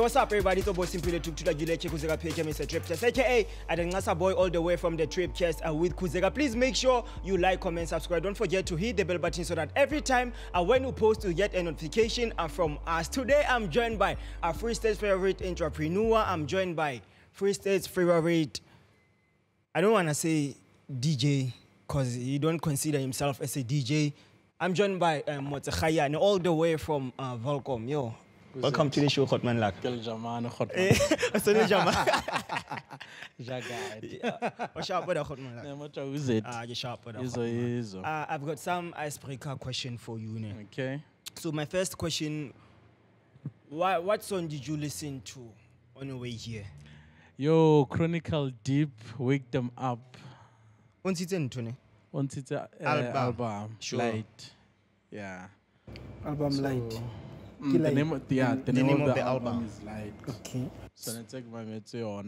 what's up, everybody? It's your boy Simply took to the Gileche Kuzega page, Mr. Trip Chest, aka Adangasa boy, all the way from the Trip Chest with Kuzega. Please make sure you like, comment, subscribe. Don't forget to hit the bell button so that every time when we post, you get a notification from us. Today, I'm joined by our Free State's favorite entrepreneur. I'm joined by Free State's favorite, I don't want to say DJ, because he don't consider himself as a DJ. I'm joined by Motse Khaeane, all the way from Volcom. Yo. Welcome to the show, Hotman Lak. What's up with the Hotman Lak? I've got some icebreaker question for you. Okay. So my first question, what song did you listen to on your way here? Yo, Chronicle Deep, Wake Them Up. What's it in, Tony? What's it? Album. Sure. Light. Yeah. Album Light. The name of the album is Light. Okay. So it's like my Motse on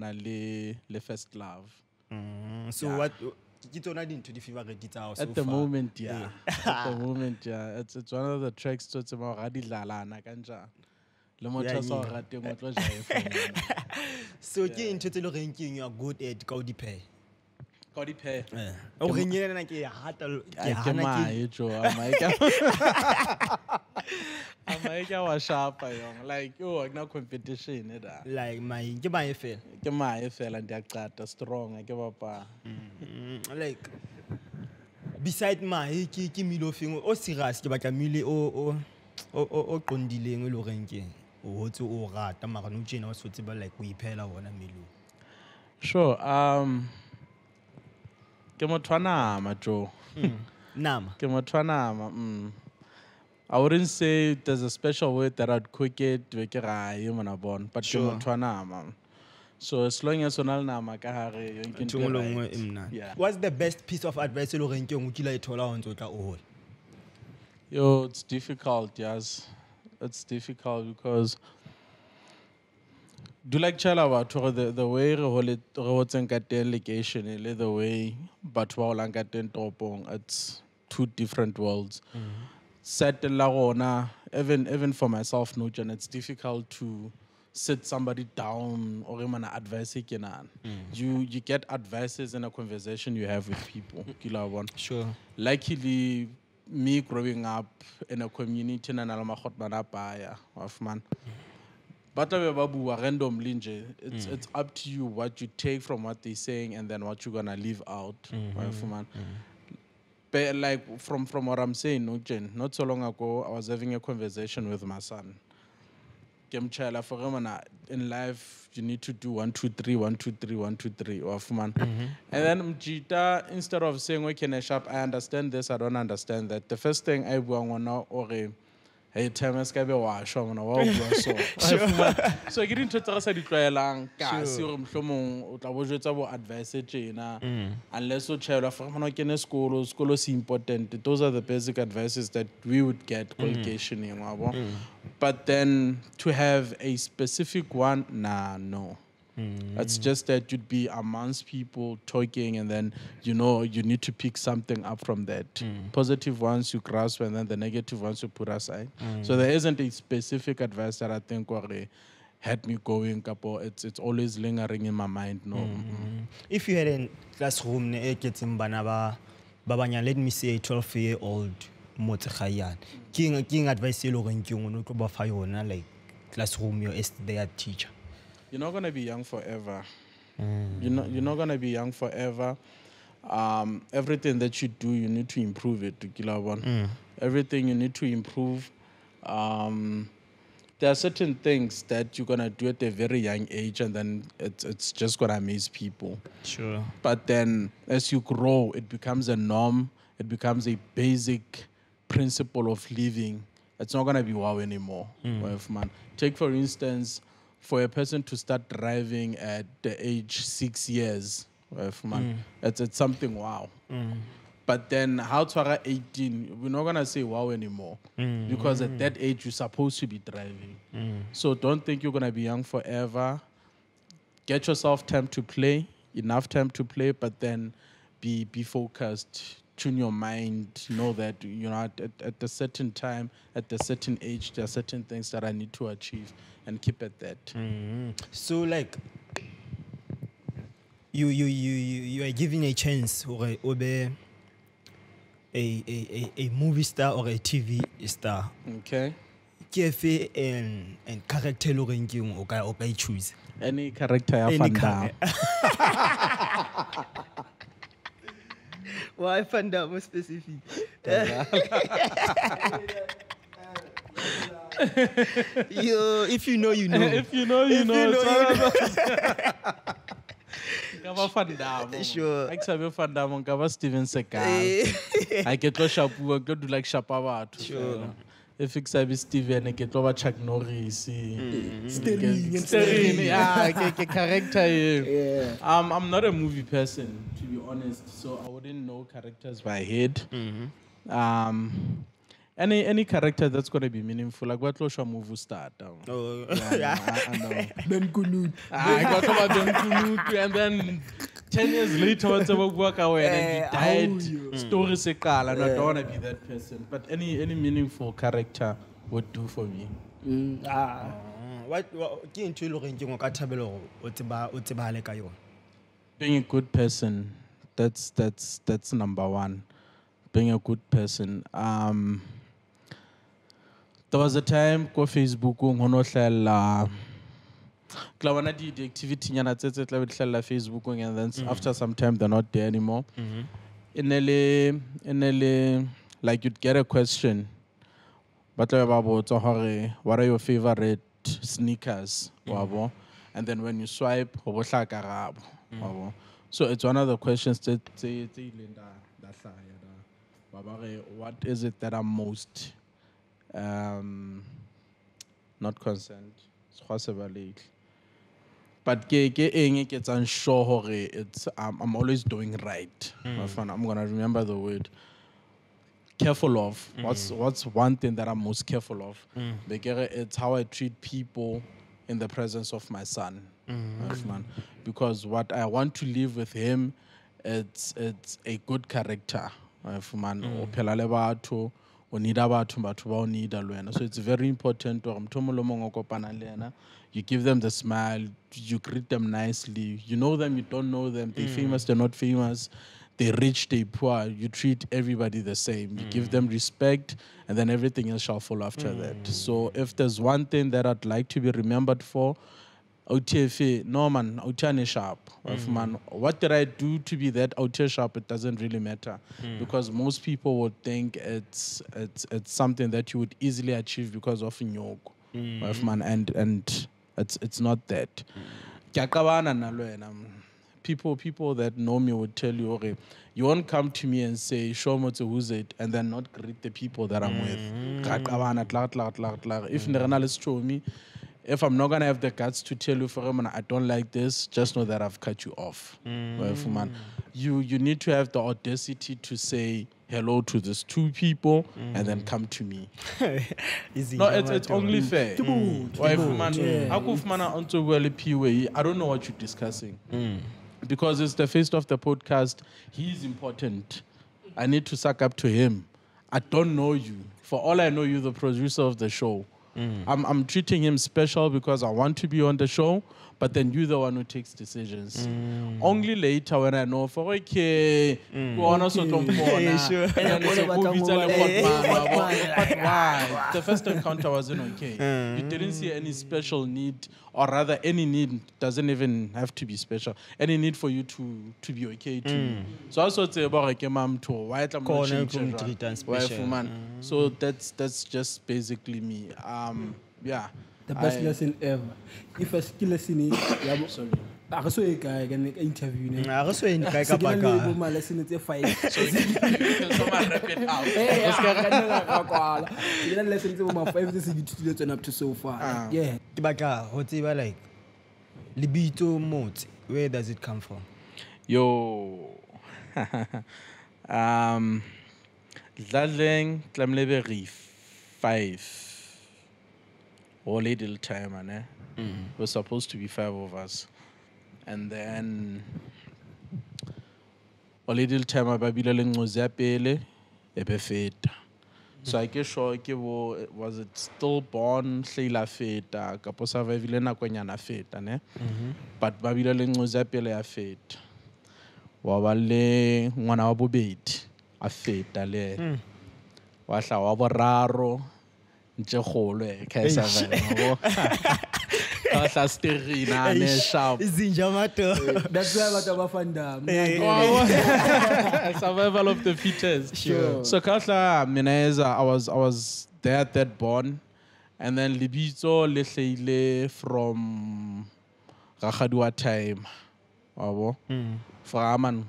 le First Love. So yeah. What you don't into the favorite guitar so at the moment, yeah. At the moment, yeah. It's one of the tracks to about Radilala Nakanja. So you into the ranking you are good at Cody Pay. Cody Pay. Oh, like yo, no competition. Like my fail. My fail and they're strong. I give up. Like beside my Kimilo thing, or serious, but Camille or Condilling or ranking. Or to or rat, a Maranuchin or suitable like we pay or a Milu. Sure. Kemotwana, Majo. Nam. Kemotwana. I wouldn't say there's a special word that I'd quick it to but sure. So as long as you nama yeah. What's the best piece of advice you like to on to Yo, it's difficult, yes. It's difficult because do like chala the way delegation the way but it's two different worlds. Even for myself, Luncheon, it's difficult to sit somebody down or even advice. You get advices in a conversation you have with people. Sure. Luckily, me growing up in a community but randomly, it's up to you what you take from what they're saying and then what you're gonna leave out. But like from what I'm saying, Luncheon, not so long ago, I was having a conversation with my son. In life, you need to do 1, 2, 3, 1, 2, 3, 1, 2, 3. And then Mjita, instead of saying, okay, sharp, I understand this, I don't understand that. The first thing I want now, hey, time is going to wash. So I get into the lang, advice, unless you child of school is important. Those are the basic advices that we would get qualification. But then to have a specific one, no. It's just that you'd be amongst people talking and then, you need to pick something up from that. Positive ones you grasp and then the negative ones you put aside. So there isn't a specific advice that I think had me going, it's always lingering in my mind. No. If you had a classroom, let me say a 12-year-old Motse Khaeane, King advice you like classroom, you're their teacher. You're not going to be young forever. You're not going to be young forever. Everything that you do, you need to improve it. Everything you need to improve. There are certain things that you're going to do at a very young age and then it's just going to amaze people. Sure. But then as you grow, it becomes a norm. It becomes a basic principle of living. It's not going to be wow anymore. Take, for instance, for a person to start driving at the age 6 years, it's something wow. But then how to 18, we're not going to say wow anymore. Because at that age, you're supposed to be driving. So don't think you're going to be young forever. Get yourself time to play, enough time to play, but then be focused. tune your mind, know that, you know, at a certain time, at a certain age, there are certain things that I need to achieve and keep at that. So like you are given a chance or a movie star or a TV star. Okay. Ke and character lo reng ke eng o ka choose. Any character ya Any Fanda. Why Fanda more specific? If you know, you know. If you know, you know. Kaba Fanda. Sure. I sabi Fanda mo kaba Steven Seagal. I get lo shapu, go do like shapa batho. Sure. If it's sabi Steven, I get lo ba Chuck Norris. Sterling. Yeah, character. Yeah. I'm not a movie person, to be honest, so I wouldn't know characters by head. Any character that's gonna be meaningful, like what Losha movie start. Oh. Yeah, I know. Ben Kunut. I got about Ben Kunutu, and then 10 years later, once I walk away and he died. Story sekala, and I don't wanna be that person. But any meaningful character would do for me. What ke ntho le reng ke ngo ka thabela go o tsebale ka yona. Being a good person, that's number one. Being a good person. There was a time go Facebook ngono hlela klawana di activity nyana tsetse tla be hlela Facebook and then after some time they're not there anymore. Inele like you'd get a question. But what are your favorite sneakers? And then when you swipe, so it's one of the questions that what is it that I'm most not concerned? But it's unsure it's I'm always doing right. I'm gonna remember the word. Careful of. What's one thing that I'm most careful of? It's how I treat people in the presence of my son. Because what I want to live with him, it's a good character. So it's very important. You give them the smile, you greet them nicely. You know them, you don't know them. They're famous, they're not famous. They're rich, they're poor. You treat everybody the same. You give them respect, and then everything else shall follow after that. So if there's one thing that I'd like to be remembered for, OTFA, no man, OTFA sharp. What did I do to be that OTFA sharp? It doesn't really matter. Because most people would think it's something that you would easily achieve because of nyoko. And it's not that. People that know me would tell you, okay, you won't come to me and say, show Motse who's it, and then not greet the people that I'm with. If I'm not going to have the guts to tell you, I don't like this, just know that I've cut you off. You need to have the audacity to say hello to these two people and then come to me. No, it's only fair. I don't know what you're discussing. Because it's the face of the podcast, he's important. I need to suck up to him. I don't know you. For all I know, you're the producer of the show. I'm treating him special because I want to be on the show, but then you're the one who takes decisions. Only later when I know, for okay, but why? The first encounter wasn't okay. You didn't see any special need, or rather any need doesn't even have to be special. Any need for you to be okay too. So I also say about so that's just basically me. Yeah. The best lesson ever. If a skill lesson is, sorry. I saw a guy can interview. I saw a guy can my lesson is a fight. So you can someone rap it out. You can listen to my 5 days you turn up to so far. Yeah. Whatever like Libito Motse, where does it come from? Yo. Dadling Klamleberi 5. All a little time, man. We're supposed to be 5 of us. And then a little time ba bile le nqozi ya pele e be feta. So I get sure was it stillborn hlila feta kapo survive na kwenyana feta ne. But ba bile le nqozi ya pele ya feta. Wa ba le ngwana wa bobedi a feta le. Wa hla wa boraro ntse kgolo e ka survive. Ka sterina ne sharp. Izinja mato. That's why what about Fantas. Survival of the fittest. Sure. So Kahla Mineza, I was there at that born, and then Libito Lehle from Rakhadua time. Abo. For Aman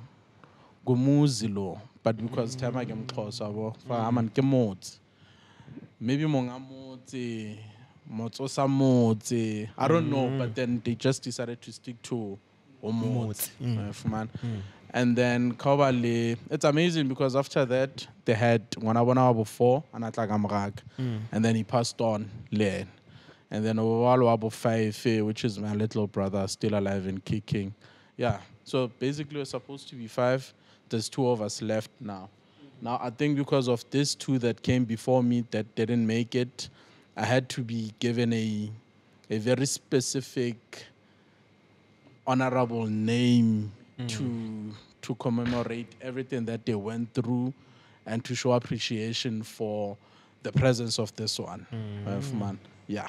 Gumuzilo, but because time I came close, abo. For Aman Kemot. Maybe Mongamoti. MaXhosa Motse. I don't know, but then they just decided to stick to Motse. And then Kawale, it's amazing because after that they had Wanabona before Anatlagamrag, and then he passed on Len. And then Owalo Abu Faife, which is my little brother, still alive and kicking. Yeah. So basically we're supposed to be 5. There's 2 of us left now. Now I think because of these 2 that came before me that didn't make it, I had to be given a very specific, honorable name to commemorate everything that they went through and to show appreciation for the presence of this one. Yeah.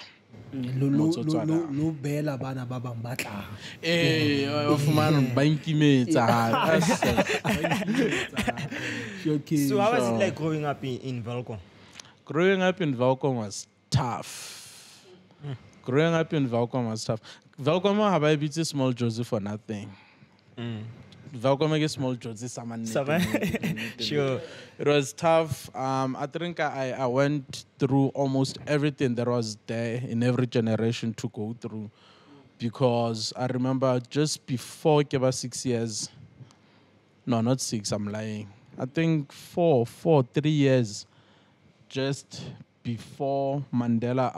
Lo bela bana ba bang ba tlang. Ba inkimetsa. So how was it like growing up in Velkom? Growing up in Velkom was tough. Growing up in Velkom was tough. Velkom have I beat small Josie for nothing. Velkom get small Josie someone. Sure. It was tough. I think I went through almost everything that was there in every generation to go through. Because I remember just before I was 6 years, no, not 6, I'm lying. I think 3 years, just before Mandela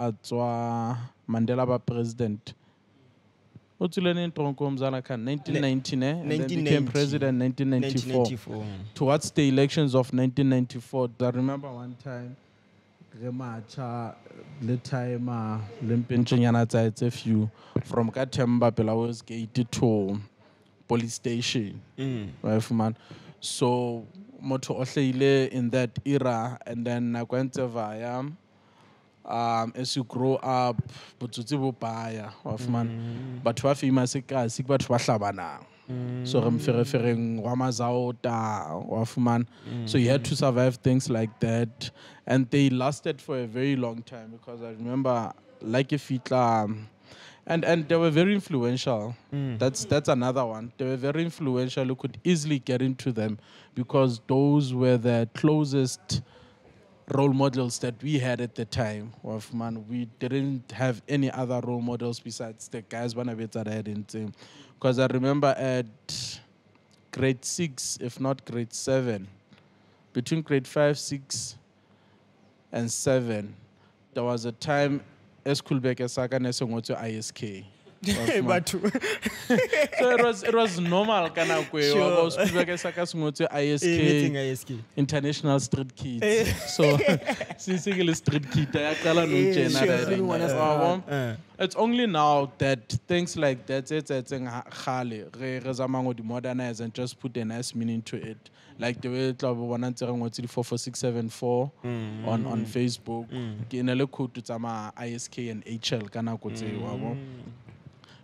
was president. 1919, and then became president 1994. Towards the elections of 1994, I remember one time, from Katemba Pelawes Gate to police station. So, Moto Osleile in that era, and then I went to Vaya. As you grow up, but to baya of man, but to have imasika, sick but washabana. So I'm referring Wamazauta of man. So you had to survive things like that, and they lasted for a very long time because I remember like if it and they were very influential. That's another one. They were very influential. You could easily get into them because those were the closest role models that we had at the time. We didn't have any other role models besides the guys when I had in team. Because I remember at grade 6, if not grade 7, between grade 5, 6, and 7, there was a time Eskulbeke Saka Nesongo to ISK. So it was normal kana kwe wa Eskulbeke Saka songo to ISK International Street Kids. So single street kid ya qala Luncheon. It's only now that things like that it's khale re zama go modernize and just put a nice meaning to it. Like the way Tla bona ntse re ngotse 44674 on Facebook. Ke ne le code tsa ma ISK and HL kana go tse wa bo.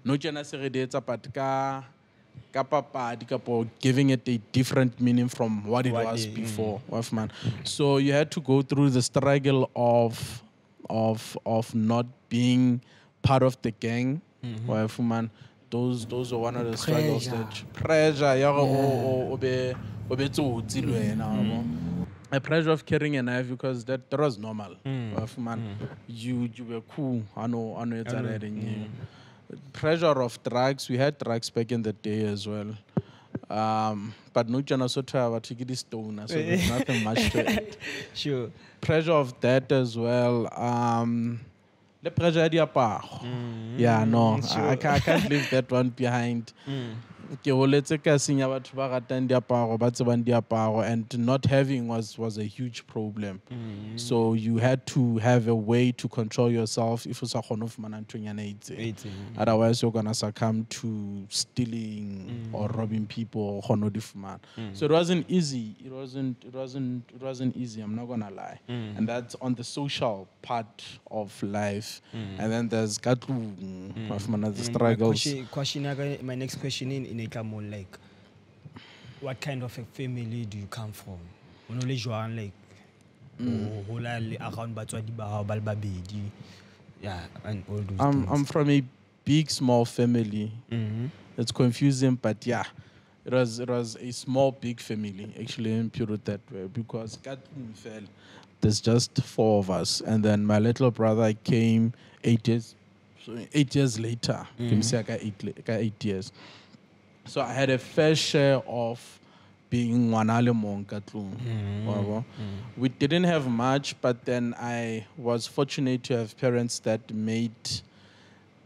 No jana se re detsa but ka papadi kapo giving it a different meaning from what it was before. So you had to go through the struggle of not being part of the gang. Those were one of the struggles that pressure a pressure of carrying a knife because that was normal. You were cool. I know it's already. Pressure of drugs. We had drugs back in the day as well. But no jana so to take this stone, so there's nothing much to it. Sure. Pressure of that as well. The pressure yeah, no, sure. I can't leave that one behind. ke holetse ka senya batho ba ratang diaparo ba tsebang diaparo, and not having was a huge problem. So you had to have a way to control yourself if o sa kgone ho fumana nthonyana e itseng. Otherwise you're gonna succumb to stealing or robbing people or kgone ho di fumana. So it wasn't easy. It wasn't easy, I'm not gonna lie. And that's on the social part of life. And then there's the struggles. My next question in Ikamon, like, what kind of a family do you come from? Only Joan, like, around Babedi, yeah, and all those things. I'm from a big, small family. It's confusing, but yeah, it was a small, big family, actually, in Pure that way, because there's just 4 of us, and then my little brother came 8 years later. I got 8 years. So I had a fair share of being Wanale Monkatlung. We didn't have much, but then I was fortunate to have parents that made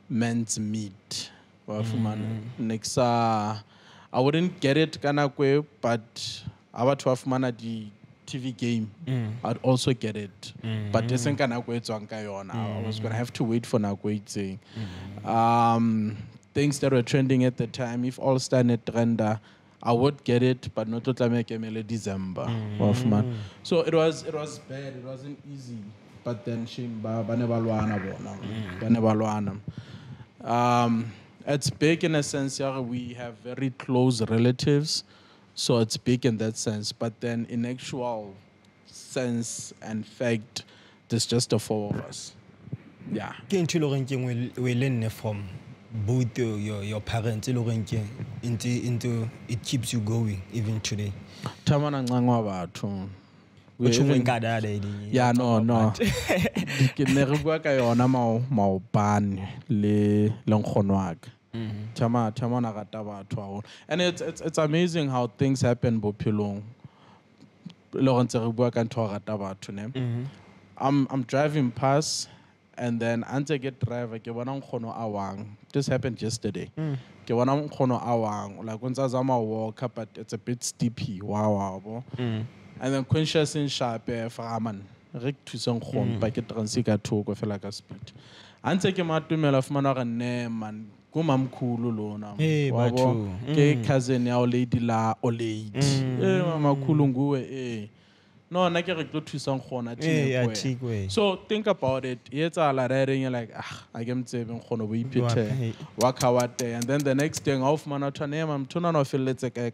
men's meat. Nexa, I wouldn't get it kanakwe, but our 12 mana the TV game, I'd also get it. But this ain't kanakwe on. I was gonna have to wait for nakwe saying. Things that were trending at the time, if all started trender, I would get it, but not to make a December. So it was bad, it wasn't easy. But then it's big in a sense, we have very close relatives, so it's big in that sense. But then in actual sense and fact, there's just the 4 of us. Yeah. We learn from both your parents into it keeps you going even today. Yeah, no. Ke ne re bua ka yona maobane le nkgono wa ka. Tama na rata batho haholo. And it's amazing how things happen bophelong. Le go ntse re bua ka ntho rata batho ne. I'm driving past, and then ante get driver ke bona nkgono a wang. This happened yesterday. Ke bona nkgono a wang, like when zama walk, but it's a bit steepy. Wow. And then conscious in sharp framan. Rick to some home, packet transika talk of like a speed. Ante ke matumela of manor and name and kumam kululona. Hey, ke cousin ya lady la olate. Mama kulungu no, I can't go to some corner. So think about it. It's all like you're like, I can say we picture walk out and then the next thing off man name I'm turning off let's a guy.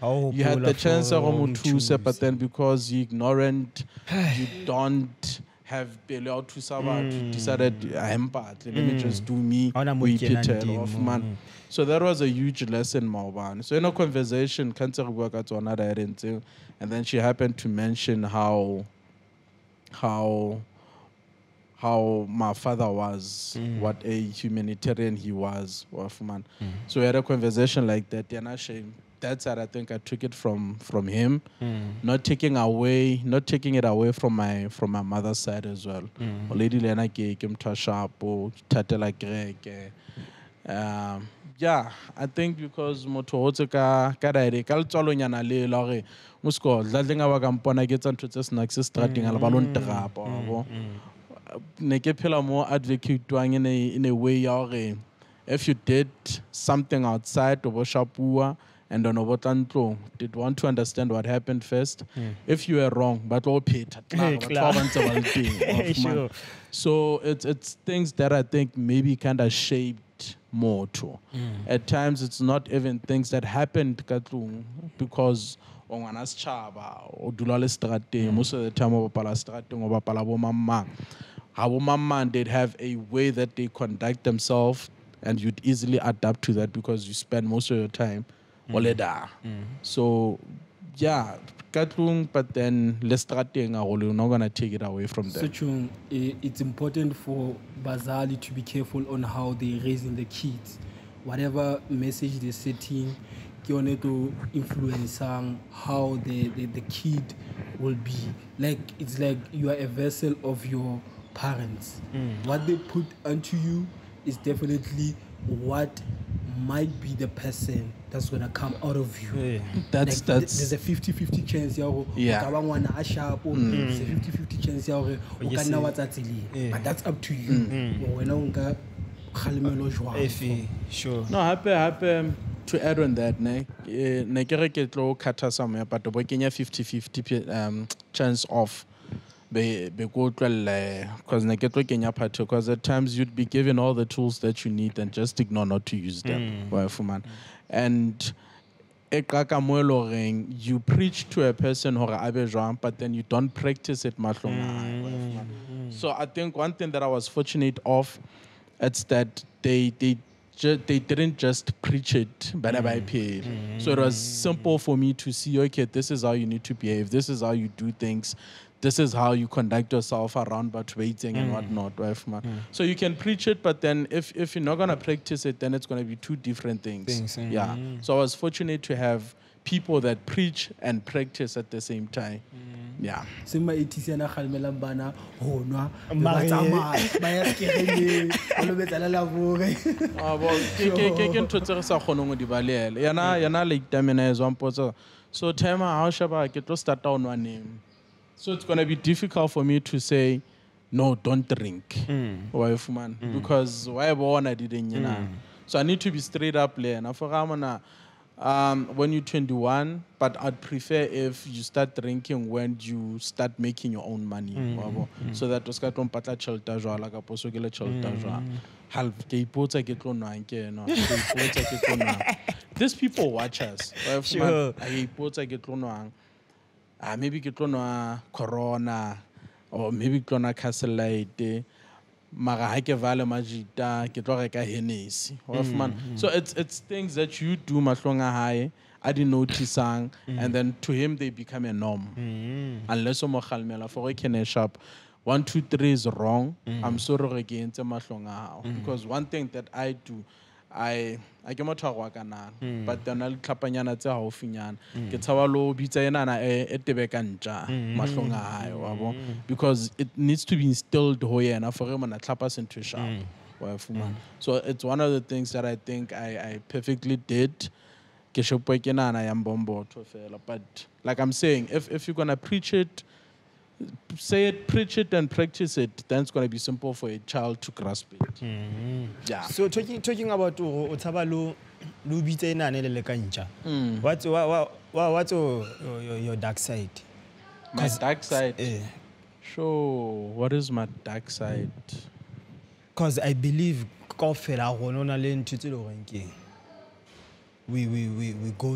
You had the chance of choose, but then because you ignorant, you don't have bailout to someone decided I'm bad. Let me just do me. We picture off man. So that was a huge lesson, Mauban. So in a conversation, cancer work at another and then she happened to mention how my father was, what a humanitarian he was, man. So we had a conversation like that. That's how I think I took it from him, not taking it away from my mother's side as well. Lady Lena came to Shapo, Tatela Greg. Yeah, I think because motohotseka kadaire kaltsalo nyana le lore musko dladlenga wa kampona ke tsa ntse snacks strating ala balon trapa bo ne ke phela mo advocate twang in a way ya gore if you did something outside of Shapua and on Obotantlo did want to understand what happened first. If you were wrong, but all paid. Sure. So it's things that I think maybe kind of shaped more too. At times it's not even things that happened because onganas chaba or dulale strate most of the time over pala strate over palabo mama. How mama they'd have a way that they conduct themselves and you'd easily adapt to that because you spend most of your time oleda. So yeah, but then you're not gonna take it away from them. So it's important for Bazali to be careful on how they're raising the kids. Whatever message they're setting, to influence how the kid will be. Like it's like you are a vessel of your parents. What they put onto you is definitely what might be the person that's gonna come out of you. That's There's a 50-50 chance Yeah. there's a 50-50 chance but that's up to you. Wena o nka kgalemelo jwang. Sure. No, happy to add on that, ne ke re ke tlo khatha somewhere, but bo kenya 50-50 chance of be go tlwelle, because ne ke tlo kenya part, because at times you'd be given all the tools that you need and just ignore not to use them. And you preach to a person but then you don't practice it. So I think one thing that I was fortunate of, it's that they didn't just preach it, but so it was simple for me to see, okay, this is how you need to behave, this is how you do things, this is how you conduct yourself around but waiting and whatnot. So you can preach it, but then if you're not going to practice it, then it's going to be two different things. Yeah. So I was fortunate to have people that preach and practice at the same time. Yeah. Sema itisiana khalmela bana ho nwa ba tsamaya ba ya sekereng o lebetsa la bore. Ke ntho tse re sa kgonong di balele. Yana like tamena is one potso. So tema how shaba ke tlo start on one name. So it's going to be difficult for me to say no, don't drink. Because why born I didn't, you know. So I need to be straight up there. Now for Ramana, when you're 21, but I'd prefer if you start drinking when you start making your own money. So that was kind of patla chelta jwa la ka poso ke le chelta jwa. Half ke ipotsa ke tlo nwa nke no. These people watch us. Sure. I ipotsa ke tlo nwa. Maybe ke tlo nwa Corona, or maybe ke tlo nwa Castle Light. Mara ha ke vale majita ke tlo reka Hennessy. So it's things that you do mahlonga hae I didn't notice and then to him they become a norm. Unless mo khalmela for a shop 1 2 3 is wrong. I'm sorry against mahlonga hao, because one thing that I do, I ke motho wa kana, but then I'll tlhapanyana tse haufinyana ke tsaba lo bitsa ena na etebe ka ntja mahlonga hae wa bo, because it needs to be instilled ho yena for him na tlhapa into sharp wa fumana. So it's one of the things that I think I perfectly did ke shopo ke nana ya mbombo to fela. But like I'm saying, if you're going to preach it, say it, preach it, and practice it, then it's going to be simple for a child to grasp it. Yeah. So talking about Otabalo Lubite na nele kancha. What's your dark side? My dark side. Sure. What is my dark side? Because I believe we go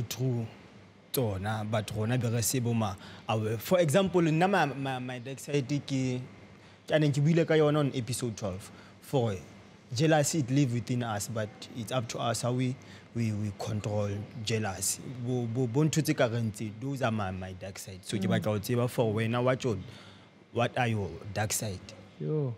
through. But for example, my dark side on episode 12. For jealousy, it lives within us, but it's up to us how we control jealousy. Those are my dark side. So for when I watch on, what are your dark side? Yo.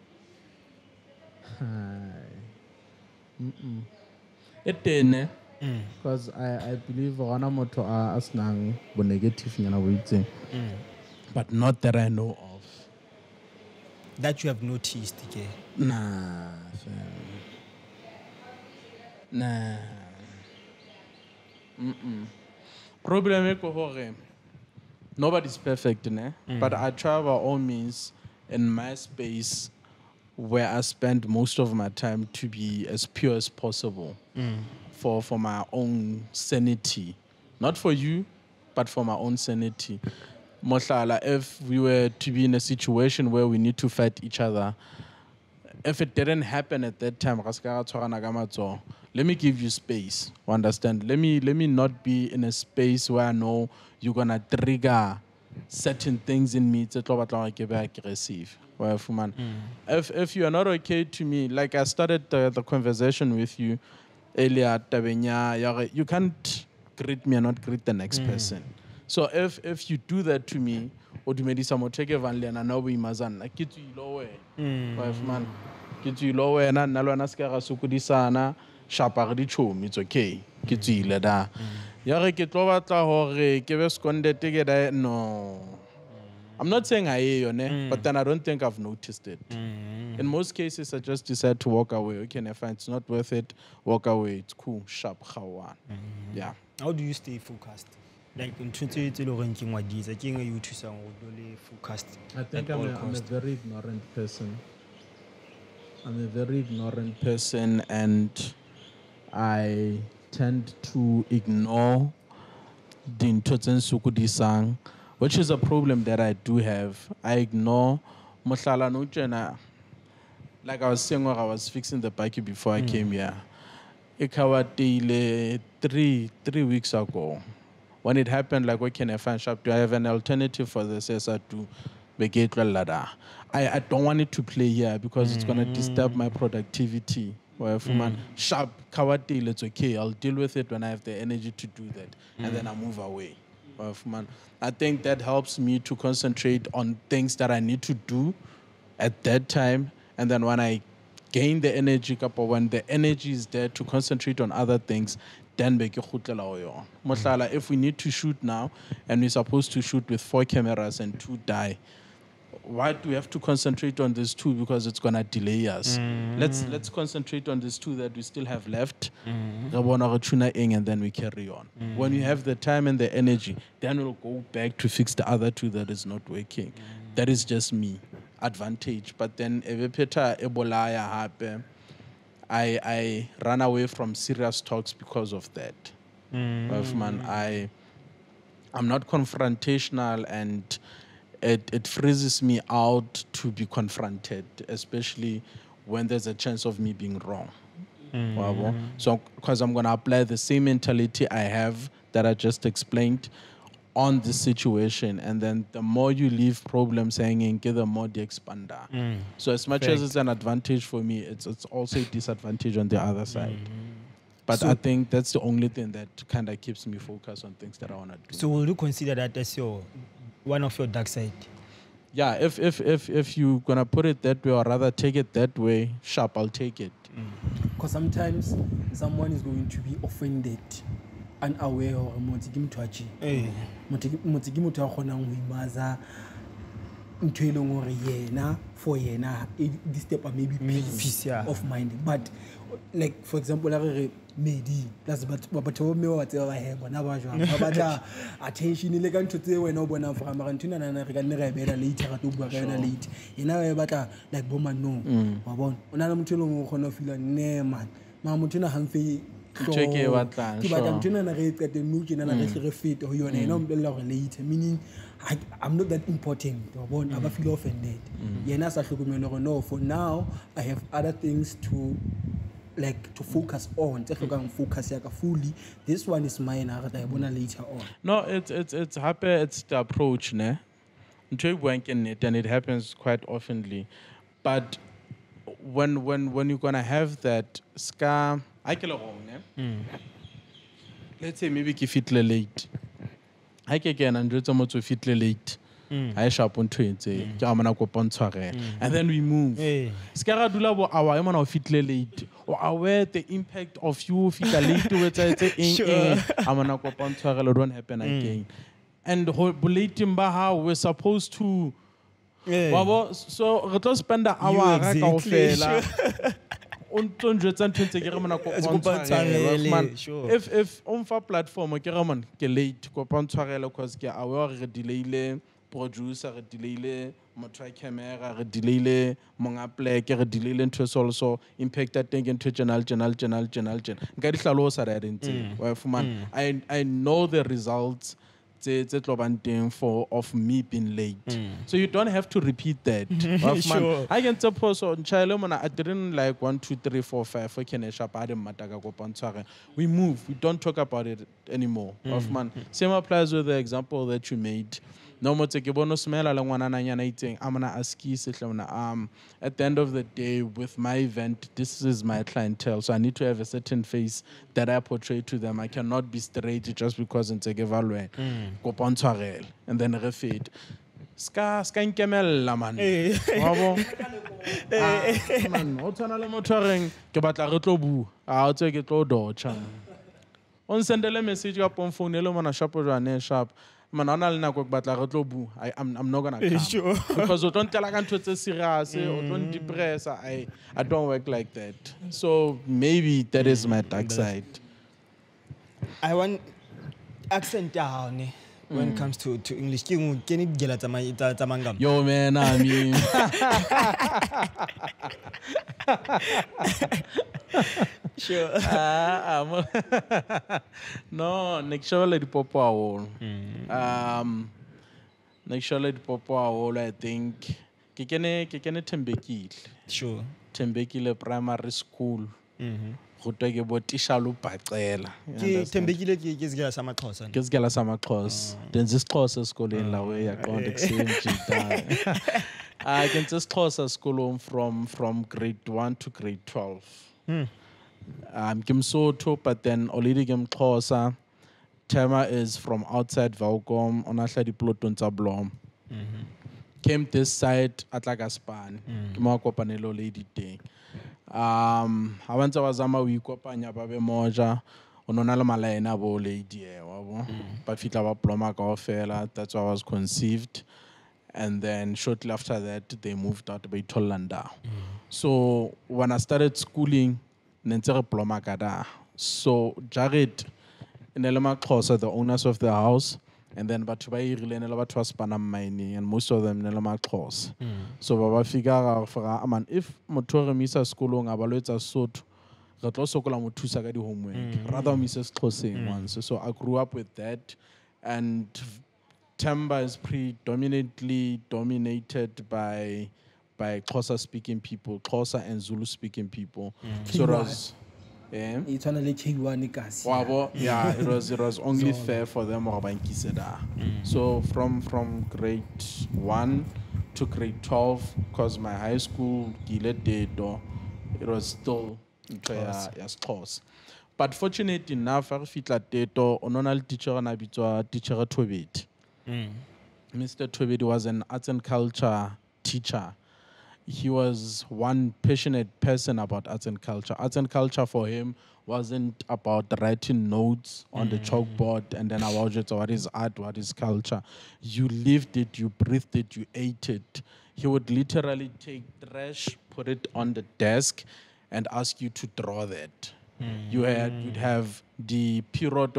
It didn't. Because I believe one moto as nang negative waiting, but not that I know of. That you have noticed, okay? Nah. Problem is nobody's perfect, ne? But I try by all means in my space where I spend most of my time to be as pure as possible. For my own sanity. Not for you, but for my own sanity. Moshala, if we were to be in a situation where we need to fight each other, if it didn't happen at that time, let me give you space. Understand? Let me not be in a space where I know you're gonna trigger certain things in me to get aggressive. If you are not okay to me, like I started the conversation with you earlier, you can't greet me and not greet the next person. So if you do that to me, or do me some take vanle and now we mazan, like get you lower. Man, get you lower and nalwana skara sukudisana, sharpari chum, it's okay. Get you leda. Yare get over hore, give us conde together. No. I'm not saying I but then I don't think I've noticed it. In most cases, I just decide to walk away. Okay, if it's not worth it, walk away. It's cool, sharp, Khaeane. Yeah. How do you stay focused? Like in 2020, what is it? You to sound focused. I think I'm a very ignorant person. I'm a very ignorant person, and I tend to ignore the Ntotsen Sukudisang, which is a problem that I do have. I ignore Mohlala Nujena. Like I was saying when I was fixing the bike before I came here. Ikawatile 3 weeks ago. When it happened, like, what can I find shop? Do I have an alternative for this? Yes, I do. I don't want it to play here because it's going to disturb my productivity. Well, sharp, kawatile, it's okay. I'll deal with it when I have the energy to do that. And then I move away. Well, I think that helps me to concentrate on things that I need to do at that time. And then when I gain the energy, or when the energy is there to concentrate on other things, then if we need to shoot now and we're supposed to shoot with 4 cameras and 2 die, why do we have to concentrate on these 2? Because it's gonna delay us. Let's concentrate on these 2 that we still have left. And then we carry on. When we have the time and the energy, then we'll go back to fix the other 2 that is not working. That is just me. Advantage. But then I ran away from serious talks because of that. I'm not confrontational, and it freezes me out to be confronted, especially when there's a chance of me being wrong. So, because I'm going to apply the same mentality I have that I just explained on the situation, and then the more you leave problems hanging, the more they expand. So as much as it's an advantage for me, it's also a disadvantage on the other side. But so, I think that's the only thing that kind of keeps me focused on things that I want to do. So will you consider that as one of your dark side? Yeah, if you're going to put it that way, or rather take it that way, sharp, I'll take it. Because sometimes someone is going to be offended, unaware or motiki motho a tje motiki motho a kgonang ho imaza ntho e leng hore yena for yena this step maybe peace of mind. But like for example la re Medi plus batho ba me wa tseba ba he bona ba jwang ba batla attention ile ka ntho tse wena o bona for mara ntho nana na re ka nne re bela later ka to bua ka yona late yena ba batla like bo manong wa bona ona le motho e leng ho kgona ho feel ne man ma motho na hamfe ke batlang ke batla ntho nana re qete nou ke nana re fit ho yona ena o mbella hore later, meaning I'm not that important wa bona ba feel offended yena sa hlokomela hore no, for now I have other things to focus on. Focus fully. This one is mine. I want later on. No, it's happy. It's the approach, ne. And it happens quite oftenly. But when you're gonna have that scar, I kill a wrong, ne. Let's say maybe if it's late, I can and just almost if it's late. I sharp on and then we move. Skara dula bo awa emana of fit late or aware the impact of you fit late to it amana ko pontshwarelo don't happen again. And bulletin ba how we're supposed to so re tlo spend an hour ka ofela if on fa platform ke re man ke late ko pontshwarelo cause ke aware re delay producer, re delay motho camera, re delay monga plek, re delay into also impacted thing into channel. Nka di hlalosa ra rentse. I know the results of me being late. So you don't have to repeat that. Sure. I can suppose on child I didn't like 1, 2, 3, 4, 5. We move. We don't talk about it anymore. Same applies with the example that you made. No Motse ke bona smela la ngwana nanyana itseng I'm gonna ask you at the end of the day with my event this is my clientele, so I need to have a certain face that I portray to them. I cannot be straight just because it's a evaluate go pontshwarela and then refit ska nkemella man man o tsana le motho reng ke batla re tlo bua a o tse ke tlo docha on sendele message ka phone le mona sharp jwane sharp I'm not gonna come. Sure. Because I don't tell I serious, or don't depress. I don't work like that. So maybe that is my dark side. I want accent down when it comes to English. Can you get at Tamangam? Yo man, I mean Sure. no, next show let popo all. Next show let popo all. I think kikene Tembekile. Sure. Tembekile primary school. Go take about Tishalu Patela. Tembekile ke zigela sama Xhosa. Ke zigela sama Xhosa. Then this Xhosa school in la way I can't exchange it. I can just Xhosa school from grade 1 to grade 12. Kim Soto, but then already Kim Xhosa. Tema is from outside Valcom on a shady plot on Tablom. Came this side at Lagaspan. Kima Kopanelo lady day. I went to Wazama we Kopanya Babe Moja on Onala Malena bo lady. But Fitla Ploma Fela, that's why I was conceived. And then shortly after that, they moved out to Tolanda. So when I started schooling, Nentere Ploma Kada. So Jared and MaXhosa, the owners of the house, and then Batubai Rilena Spanam mining, and most of them MaXhosa. So Baba figure out for if Motor Misa Schoolong Abaleta Sot, Ratlosokola Mutusa Gadi homework, rather Mrs. Closing once. So I grew up with that, and Temba is predominantly dominated by Xhosa speaking people, Xhosa and Zulu speaking people. So it was yeah, it was only fair for them. So from grade 1 to grade 12, because my high school it was still Xhosa. But fortunate enough, I fitla teto ononal teacher na bitwa teacher Tobit. Mr. Tobit was an arts and culture teacher. He was one passionate person about arts and culture. Arts and culture for him wasn't about writing notes on the chalkboard and then about just what is art, what is culture. You lived it, you breathed it, you ate it. He would literally take trash, put it on the desk, and ask you to draw that. You'd have the period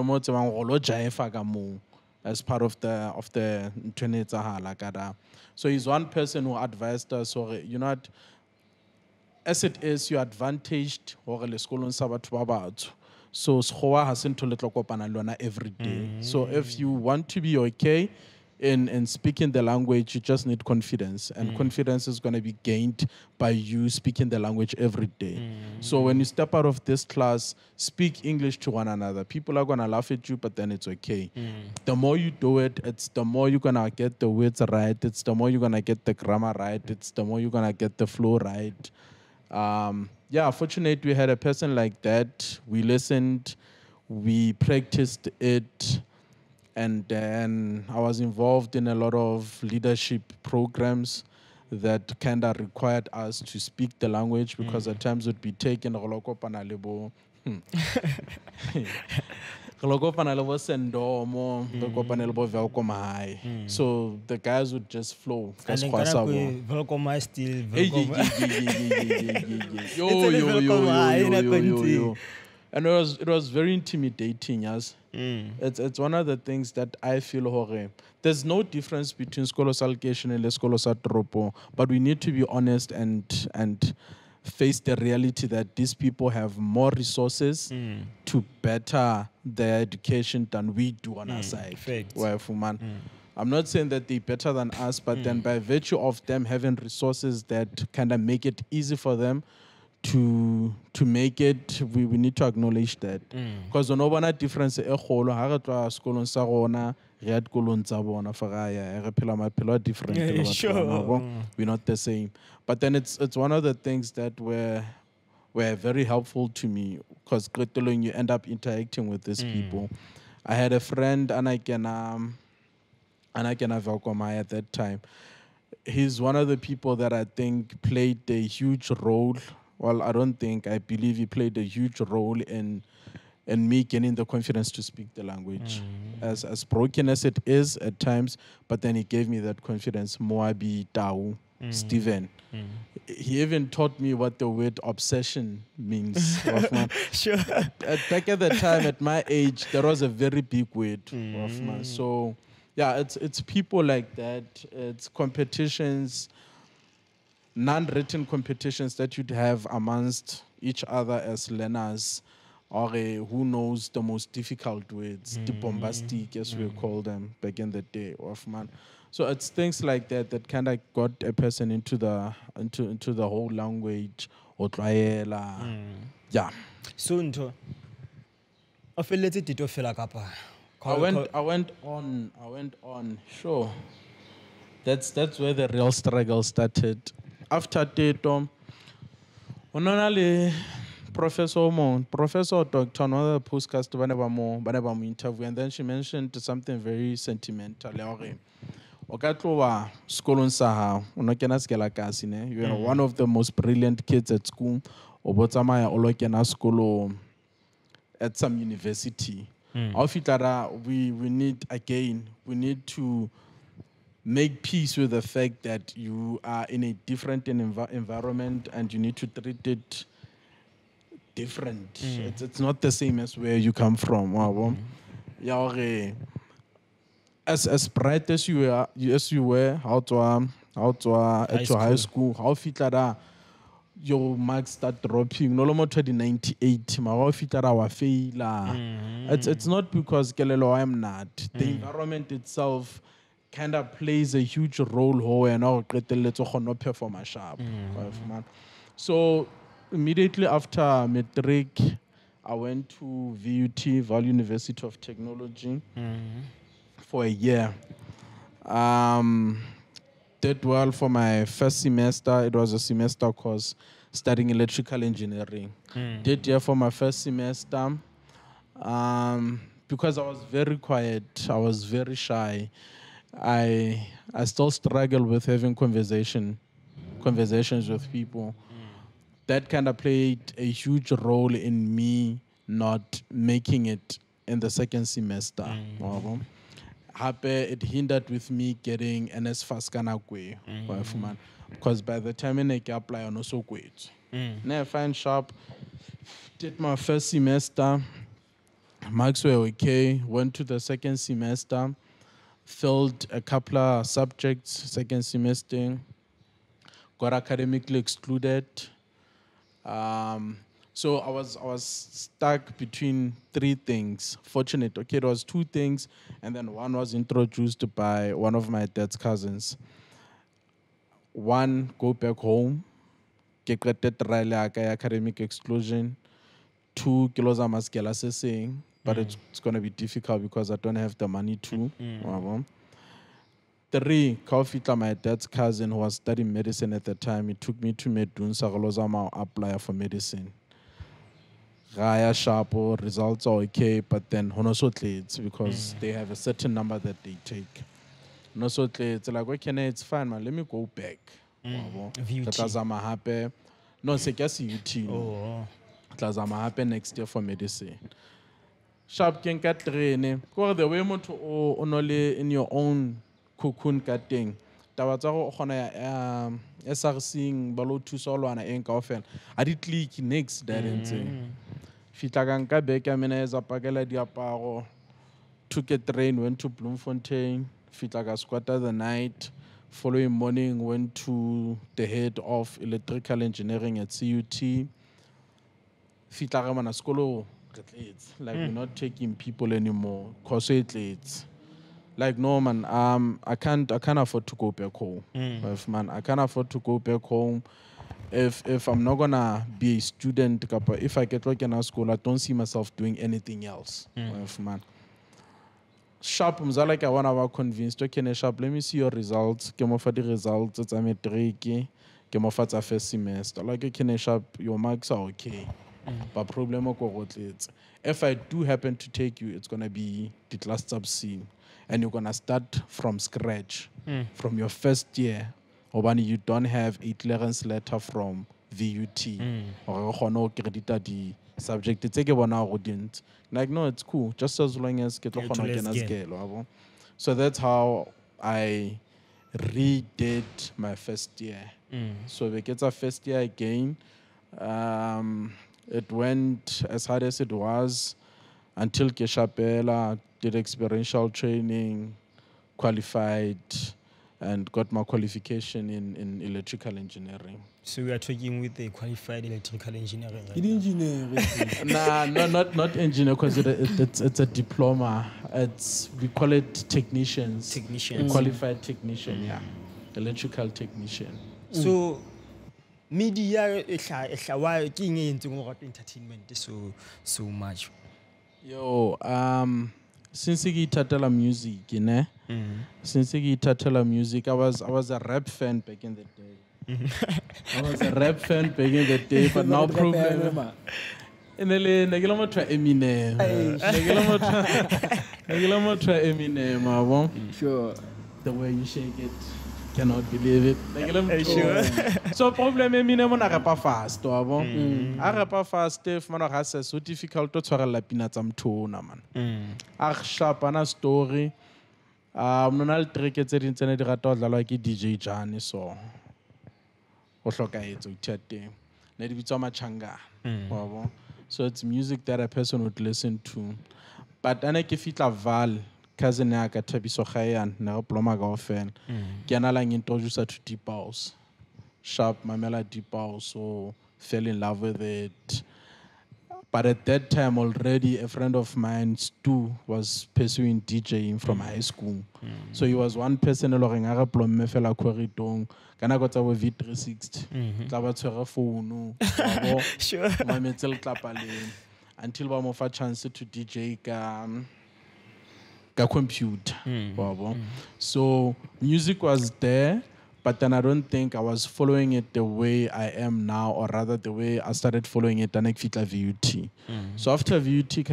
as part of the Trinidad. So he's one person who advised us, or you know, as it is, you're advantaged or le school on Sabbath. So school hasn't to let every day. So if you want to be okay in speaking the language, you just need confidence, and confidence is going to be gained by you speaking the language every day. So when you step out of this class, speak English to one another. People are going to laugh at you, but then it's okay. The more you do it, it's the more you're going to get the words right. It's the more you're going to get the grammar right. It's the more you're going to get the flow right. Yeah, fortunate we had a person like that. We listened, we practiced it. And then I was involved in a lot of leadership programs that kind of required us to speak the language, because at times it would be taken so the guys would just flow. And then welcome still. Yo. And it was very intimidating, yes. It's one of the things that I feel there's no difference between Skolos Allocation and Skolos Atropo, but we need to be honest and face the reality that these people have more resources to better their education than we do on our side. I'm not saying that they're better than us, but then by virtue of them having resources that kind of make it easy for them to make it, we need to acknowledge that. Because no one difference different. Sure. We're not the same. But then it's one of the things that were very helpful to me, because you end up interacting with these people. I had a friend, Anakena Valkomai at that time. He's one of the people that I think played a huge role. Well, I believe he played a huge role in and me gaining the confidence to speak the language. As broken as it is at times, but then he gave me that confidence. Moabi, Tau, Stephen. He even taught me what the word obsession means. Hoffman. Sure. Back at the time, at my age, that was a very big word. Hoffman. So, yeah, it's people like that. It's competitions, non-written competitions that you'd have amongst each other as learners, or who knows the most difficult words, the bombastic, as we call them back in the day, Hoffman. So it's things like that that kind of got a person into the whole language, or yeah. Sunto. O feletse tito fela kapa. I went on. Sure. That's where the real struggle started. After Tito, ononale Professor Dr. another postcast whenever more interview, and then she mentioned something very sentimental. You're one of the most brilliant kids at school. At some university. We need to make peace with the fact that you are in a different environment and you need to treat it different. It's not the same as where you come from. As bright as you were, how to at your high school, how fit your marks start dropping. No longer 98, my It's not because I'm not. The environment itself kind of plays a huge role and now perform a sharp. So immediately after matric, I went to VUT, Val University of Technology, for a year. Did well for my first semester. It was a semester course studying electrical engineering. Did well for my first semester. Because I was very quiet, I was very shy. I still struggle with having conversations with people. That kind of played a huge role in me not making it in the second semester. It hindered with me getting NS Faskana Kwe, because by the time I apply, I also quit. Now I find sharp, did my first semester, marks were okay, went to the second semester, failed a couple of subjects, second semester, got academically excluded. So I was stuck between three things. Fortunate, okay, there was two things, and then one was introduced by one of my dad's cousins. One, go back home, get academic exclusion. 2 kilos of muscular saying, but it's going to be difficult because I don't have the money to. 3, Kaufita, my dad's cousin who was studying medicine at the time, he took me to Medun apply for medicine. Raya Sharpo, results are okay, but then Honosotlades, because they have a certain number that they take. Honosotlades, like, okay, it's fine, man, let me go back. Tlazama happen. No, it's a UT. Tlazama happen next year for medicine. Sharp can get training. Go the way to only in your own cocoon cutting. Tawataro Hona SRC Balo to Solo and Enka often. I did leak next that and Fitaganka Beka Meneza Pagala Diaparo, took a train, went to Bloemfontein, Fitaga squatted the night. Following morning, went to the head of electrical engineering at CUT. Fitagamana Skolo, like we're not taking people anymore. Cause it's like no man, I can't afford to go back home. I can't afford to go back home. If I'm not gonna be a student, if I get like in school, I don't see myself doing anything else. Sharp, like I want to convinced. Okay, sharp. Let me see your results. Get more for the results. It's a metric. Get more for the first semester. Like okay, sharp. Your marks are okay, but problem is, if I do happen to take you, it's gonna be the last sub-scene, and you're gonna start from scratch, from your first year. Or when you don't have a clearance letter from VUT or credit subject it's ke bona go didn't like no it's cool just as long as ke tlo Yeah, kgona to ho kena let's sekelo yabo. So that's how I redid my first year. So we get our first year again. It went as hard as it was until Keshapela did experiential training, qualified, and got my qualification in electrical engineering. So we are talking with a qualified electrical engineer. Right It engineer. Nah, not engineer because it's a diploma. We call it technicians. Technicians. Qualified technician, yeah. Electrical technician. So media why king into entertainment so much. Yo, since I started music, you know, since I started music, I was a rap fan back in the day. I was a rap fan back in the day, but now problem. Nagila mo try Eminem. Nagila mo try Eminem, abo. Sure. The way you shake it, cannot believe it. Sure. So problem Eminem on a rapa fast, abo. A rapa fast, if man has so difficult to tshwarella pina tsa mthona man. A sharp ana story. Nona le trick tse ding tsene di rata ho dlalwa ke DJ Jani so. Go hlokaetso ithateng. Ne di bitswa machanga. Wabo. So it's music that a person would listen to. But ane ke fitla Val, cousin ya ka Thabiso Khaeane, na go ploma ka ofela. Ke ana la introduce to deep house. Sharp mamela deep house, so fell in love with it. But at that time already a friend of mine, Stu, was pursuing DJing from high school. So he was one person who was plomme fela corridor. Kana go tsa V360. Tla ba tshwere phone. Sure. Mametsi tlapaleng until ba mo fa chance to DJ ka computer. So music was there. But then I don't think I was following it the way I am now, or rather the way I started following it. Then I fit VUT. So after VUT, you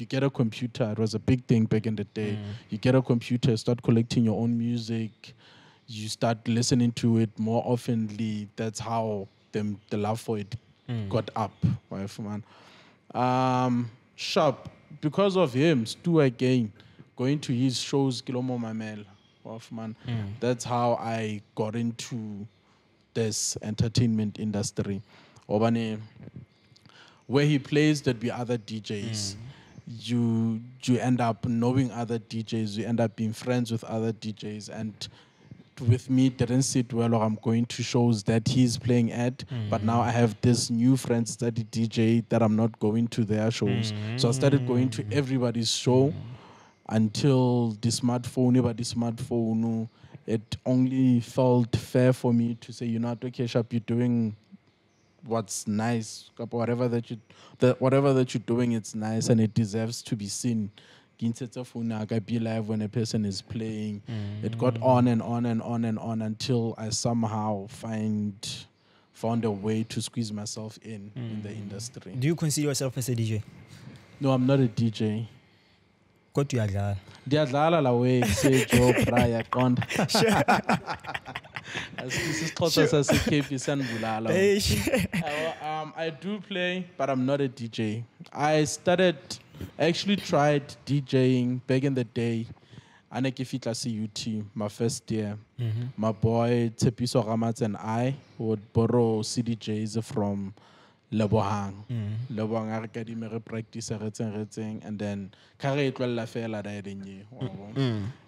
get a computer. It was a big thing back in the day. You get a computer, start collecting your own music. You start listening to it more oftenly. That's how the love for it got up. Sharp, because of him, Stu again, going to his shows, Kilomo Mamel. That's how I got into this entertainment industry. Obane, where he plays, there'd be other DJs. You end up knowing other DJs. You end up being friends with other DJs. And with me, it didn't sit well, or I'm going to shows that he's playing at. But now I have this new friends that DJ that I'm not going to their shows. So I started going to everybody's show. Until the smartphone, it only felt fair for me to say, you know, okay, Sharp, you're doing what's nice. Whatever that you're doing, it's nice and it deserves to be seen. Be live when a person is playing. It got on and on and on and on until I somehow found a way to squeeze myself in the industry. Do you consider yourself as a DJ? No, I'm not a DJ. What do you do? Diadlala la way say Joe Praya Kond. This is Kosa KP San Bulala. I do play, but I'm not a DJ. I actually tried DJing back in the day. Anekifitla CUT, my first year. My boy Tepiso Ramat and I would borrow CDJs from Lebohang. Lebohang Academy practice and then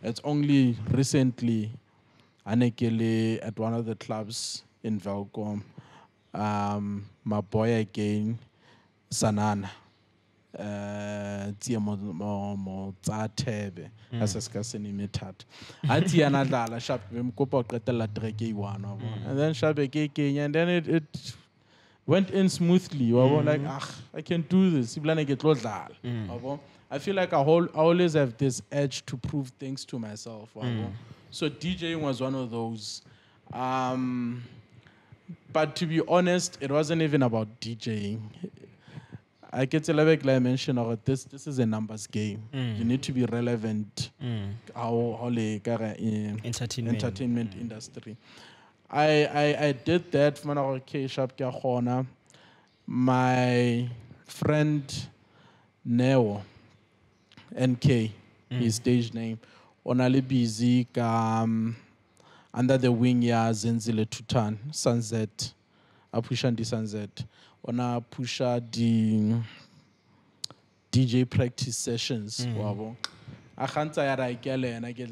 it's only recently Anekele at one of the clubs in Velcom. My boy again, Sanana. Tebe as a scarcity metat. Atiana Dala Shop Kopa Katala Drake one and then Shabeke and then it went in smoothly. Like, I can do this. I feel like I always have this edge to prove things to myself. So DJing was one of those. But to be honest, it wasn't even about DJing. I get like I mentioned, this is a numbers game. You need to be relevant. Entertainment industry. I did that for Sharp Khaeane. my friend Neo, NK, his stage name, onali busy under the wing ya Zenzile Tutan, Sunset, a pusha the Sunset, ona pusha the DJ practice sessions, wabo. Akhanta yara ikele and I get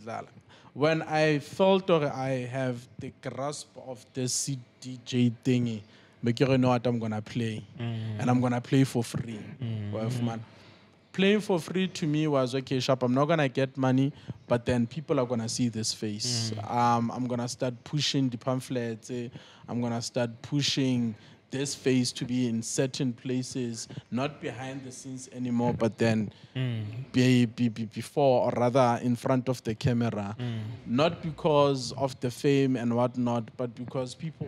la. When I felt or I have the grasp of the DJ thingy, but you know what I'm gonna play, and I'm gonna play for free. Well, man. Playing for free to me was okay, sharp. I'm not gonna get money, but then people are gonna see this face. I'm gonna start pushing the pamphlets. I'm gonna start pushing this face to be in certain places, not behind the scenes anymore, but then be before or rather in front of the camera. Not because of the fame and whatnot, but because people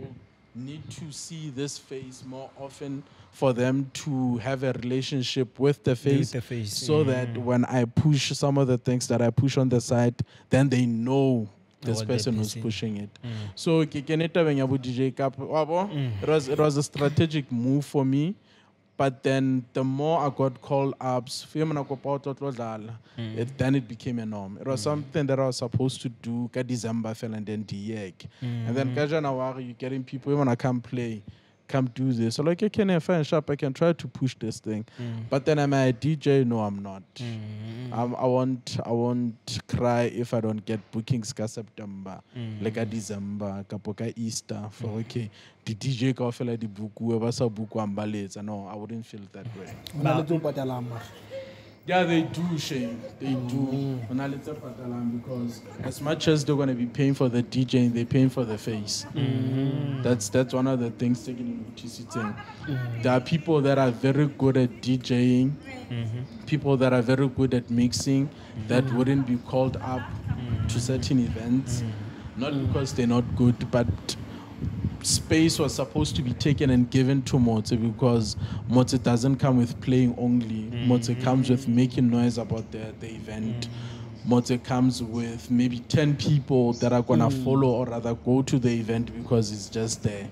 need to see this face more often for them to have a relationship with the face, so that when I push some of the things that I push on the side, then they know this person who's pushing it. So DJ Cap, it was a strategic move for me. But then the more I got call-ups, then it became a norm. It was something that I was supposed to do December and then and then you're getting people, even I come play, come do this. So like, I can find shop, I can try to push this thing. But then am I a DJ? No, I'm not. I won't cry if I don't get bookings ka September, like a December, kapoka Easter. For okay, the DJ ka fela di buku, basa buku ambaleza. No, I wouldn't feel that way. Yeah, they do, Shane. They do. Because as much as they're going to be paying for the DJing, they're paying for the face. That's one of the things taken into consideration. There are people that are very good at DJing, people that are very good at mixing, that wouldn't be called up to certain events, not because they're not good, but space was supposed to be taken and given to Motse, because Motse doesn't come with playing only. Motse comes with making noise about the event. Motse comes with maybe 10 people that are going to follow or rather go to the event because it's just there.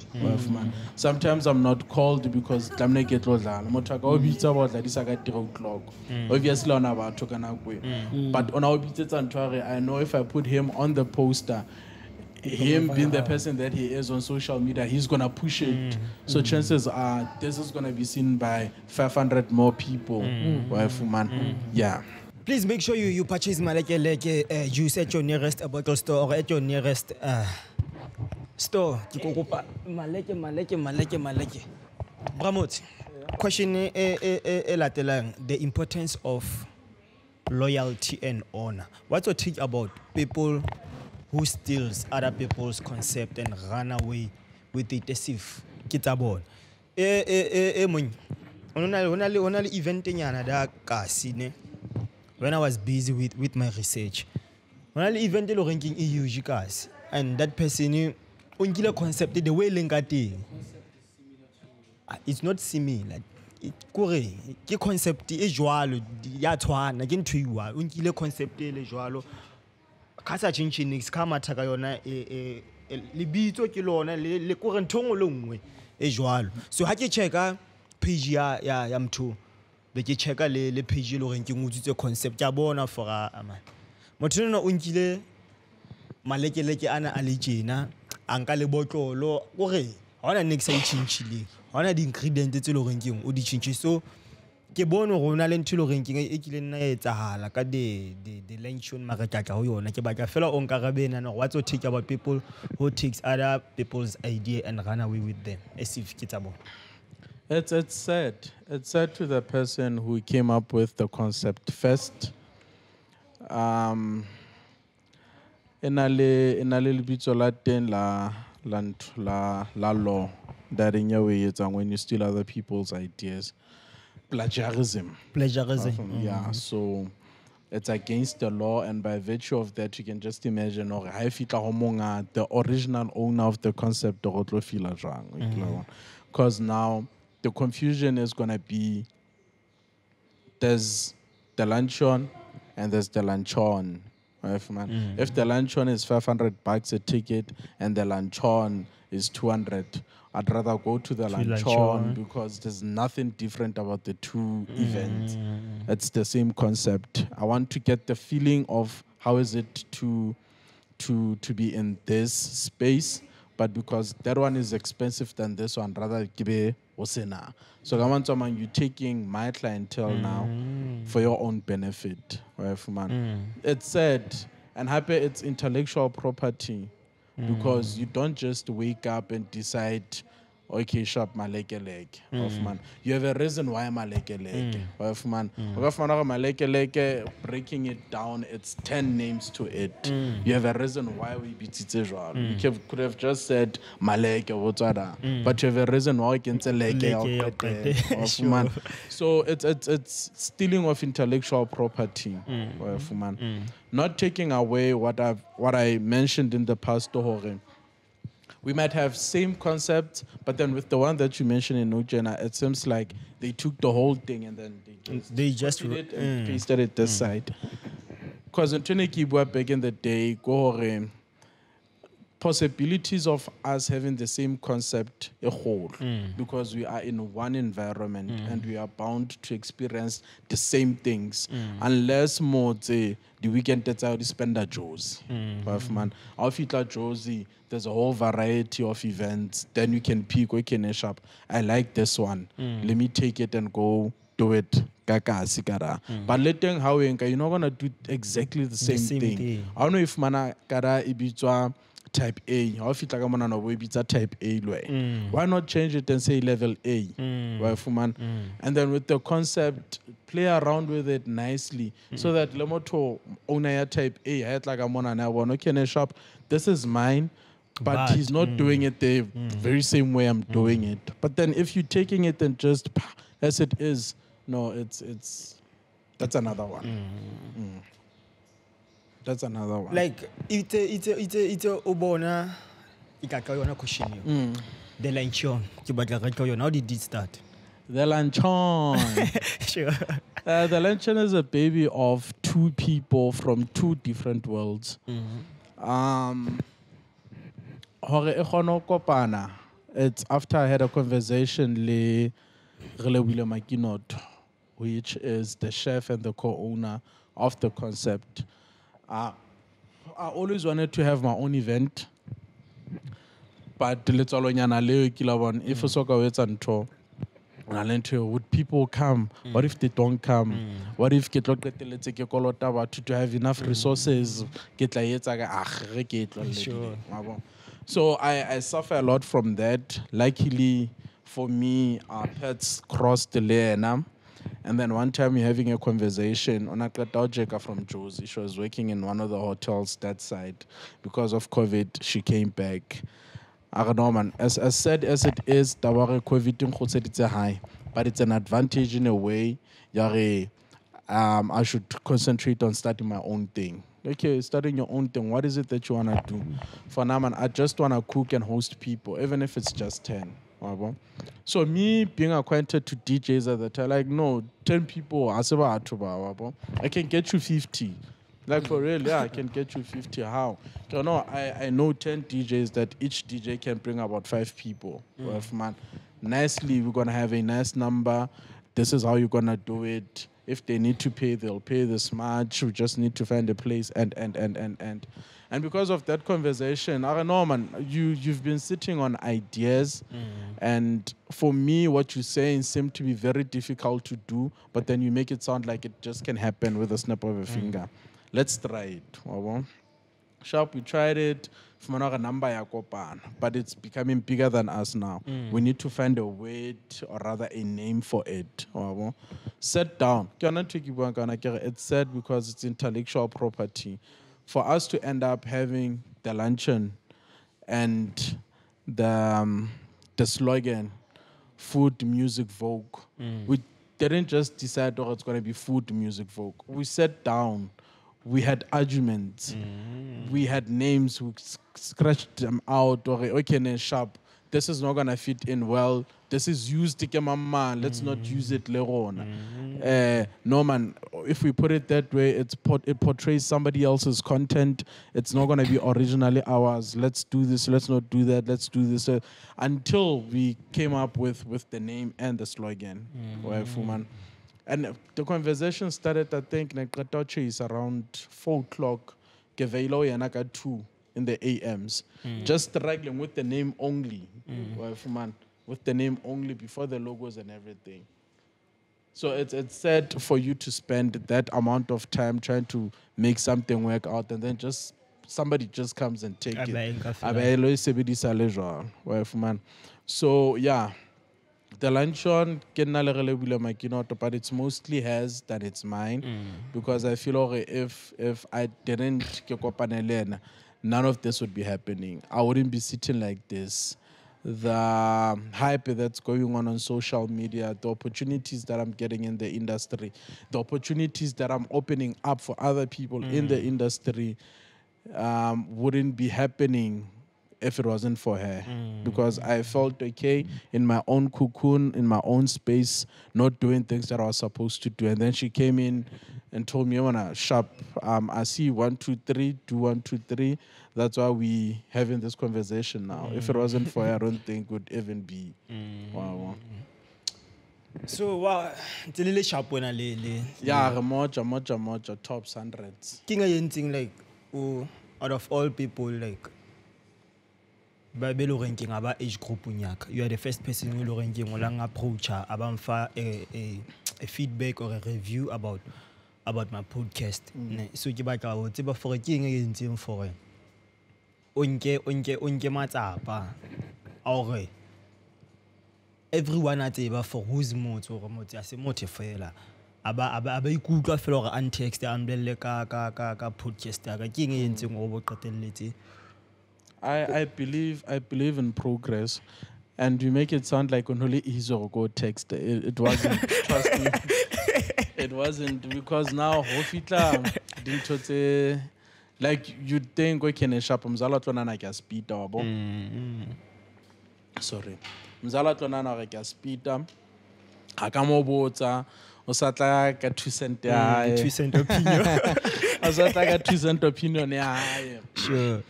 Sometimes I'm not called because I'm not get lost. Obviously, on about but on our I know if I put him on the poster, him being the person that he is on social media, he's going to push it. So chances are this is going to be seen by 500 more people. Yeah. Please make sure you purchase Maleke juice at your nearest bottle store or at your nearest store. Maleke. Bramot, question the importance of loyalty and honor. What's your take about people who steals other people's concept and run away with it as if kitabon? Only event when I was busy with my research. Only event ranking EU guys, and that person on concept the way linkati. It's not similar. It concept is joalo ya twana again to you. Unkile concept le joalo. Kasa chinchinix kama taka yona libito ke lona le kurentongo longwe e jwalo. So ha ke checka page ya mtho be ke checka le page le reng ke ngutsitse concept ya bona for man. Motho no o nkile malekeleke ana a le tjena anka le botlolo gore hona next a chinchile hona di ingredients tse le reng ke o di chinchi. So ke bone go na le ntilo ranking e kile nna e etsahala ka the luncheon marataka ho yona ke batla fela o nkarabena no what's your take about people who takes other people's idea and run away with them as if kitabo. It's sad. It's sad to the person who came up with the concept first. Enale libitso la ten la law that in your way it's when you steal other people's ideas. Plagiarism. Yeah, so it's against the law, and by virtue of that, you can just imagine the original owner of the concept. Because now the confusion is going to be there's the luncheon and there's the luncheon. If the luncheon is $500 a ticket and the luncheon is 200. I'd rather go to the Luncheon Luncheon. because there's nothing different about the two events. It's the same concept. I want to get the feeling of how is it to be in this space, but because that one is expensive than this one, rather give Osena. So I want someone you taking my clientele now for your own benefit. It's sad and happy it's intellectual property because you don't just wake up and decide, okay, shop maleke leg. You have a reason why maleke leg. Breaking it down, it's 10 names to it. You have a reason why we beat it. You could have just said maleke, but you have a reason why you can say leke. So it's stealing of intellectual property. Not taking away what I mentioned in the past. We might have same concept, but then with the one that you mentioned in Luncheon, it seems like they took the whole thing and then they just it and pasted it this side. Because in Trinity back in the day, possibilities of us having the same concept a whole because we are in one environment and we are bound to experience the same things unless Motse the weekend that's how you spend a Josie. Josie, there's a whole variety of events. Then you can pick where can shop. I like this one. Let me take it and go do it. But letting how you're not gonna do exactly the same thing. I don't know if mana kara ibitwa type A. How if it's type A way. Why not change it and say level A? And then with the concept, play around with it nicely so that Lemoto owner type A, I had like a one okay, shop. This is mine, but he's not doing it the very same way I'm doing it. But then if you're taking it and just as it is, no, it's that's another one. That's another one. Like it's a ubona ikakayona question. The Luncheon. How did it start? The Luncheon. Sure. The Luncheon is a baby of two people from two different worlds. It's after I had a conversation with which is the chef and the co-owner of the concept. I always wanted to have my own event, but if would people come? What if they don't come? What if to have enough resources? Sure. So I suffer a lot from that. Luckily for me, our pets crossed the lane. And then one time we're having a conversation on a from Josie. She was working in one of the hotels that side. Because of COVID, she came back. I don't know, man. As sad as it is, COVID it's a high, but it's an advantage in a way. I should concentrate on starting my own thing. Okay, starting your own thing. What is it that you want to do? For now, man, I just want to cook and host people, even if it's just 10. So me being acquainted to DJs at the time, like, no, 10 people, I can get you 50. Like, for real, yeah, I can get you 50. How? You know, I know 10 DJs that each DJ can bring about 5 people. Man, nicely, we're going to have a nice number. This is how you're going to do it. If they need to pay, they'll pay this much. We just need to find a place and because of that conversation, I don't know, man, you've been sitting on ideas. And for me, what you're saying seemed to be very difficult to do, but then you make it sound like it just can happen with a snap of a finger. Let's try it. Sharp, we tried it. But it's becoming bigger than us now. We need to find a way or rather a name for it. Set down. It's sad because it's intellectual property. For us to end up having the Luncheon and the slogan, food, music, Vogue, we didn't just decide, it's going to be food, music, Vogue. We sat down. We had arguments. We had names. We scratched them out. Okay, sharp. This is not going to fit in well. This is used. Let's not use it. No, man. if we put it that way, it portrays somebody else's content. It's not going to be originally ours. Let's do this. Let's not do that. Let's do this. Until we came up with the name and the slogan. And the conversation started, I think, is around 4 o'clock. Keveilo yanaka 2 in the AMs. Just struggling with the name only. With the name only before the logos and everything. So it's sad for you to spend that amount of time trying to make something work out, and then somebody just comes and take it. So yeah, the Luncheon but it's mostly hers than it's mine, because I feel like if I didn't none of this would be happening. I wouldn't be sitting like this. The hype that's going on social media, the opportunities that I'm getting in the industry, the opportunities that I'm opening up for other people in the industry wouldn't be happening if it wasn't for her. Because I felt okay in my own cocoon, in my own space, not doing things that I was supposed to do. And then she came in and told me, I want to shop. I see 1, 2, 3, do 1, 2, 3. That's why we having this conversation now. If it wasn't for her, I don't think it would even be. Wow. So, wow, it's a little sharp when I lay. Yeah, moja, tops hundreds. King anything like, out of all people, like, Babelo ranking about age group unyaka. You are the first person who ranking olang approach about a feedback or a review about my podcast. So ke batla ho tseba for king e entseng for onke matsapa or everyone at tseba for who's motse or motse a se motse fela aba ikutlwa fela hore untext a mbelle ka podcast ka king e entseng go bo qetelletse. I believe in progress, and you make it sound like only easy or go text. It wasn't. Trust me, it wasn't, because now hofitla didn't say like you'd think we can shop mzala tona na ka speed abo. Sorry, mzala tona na ka speed akamo botsa o sa tla ka 2 cent ya 2 cent opinion. O sa tla ka 2 cent opinion ya. Sure.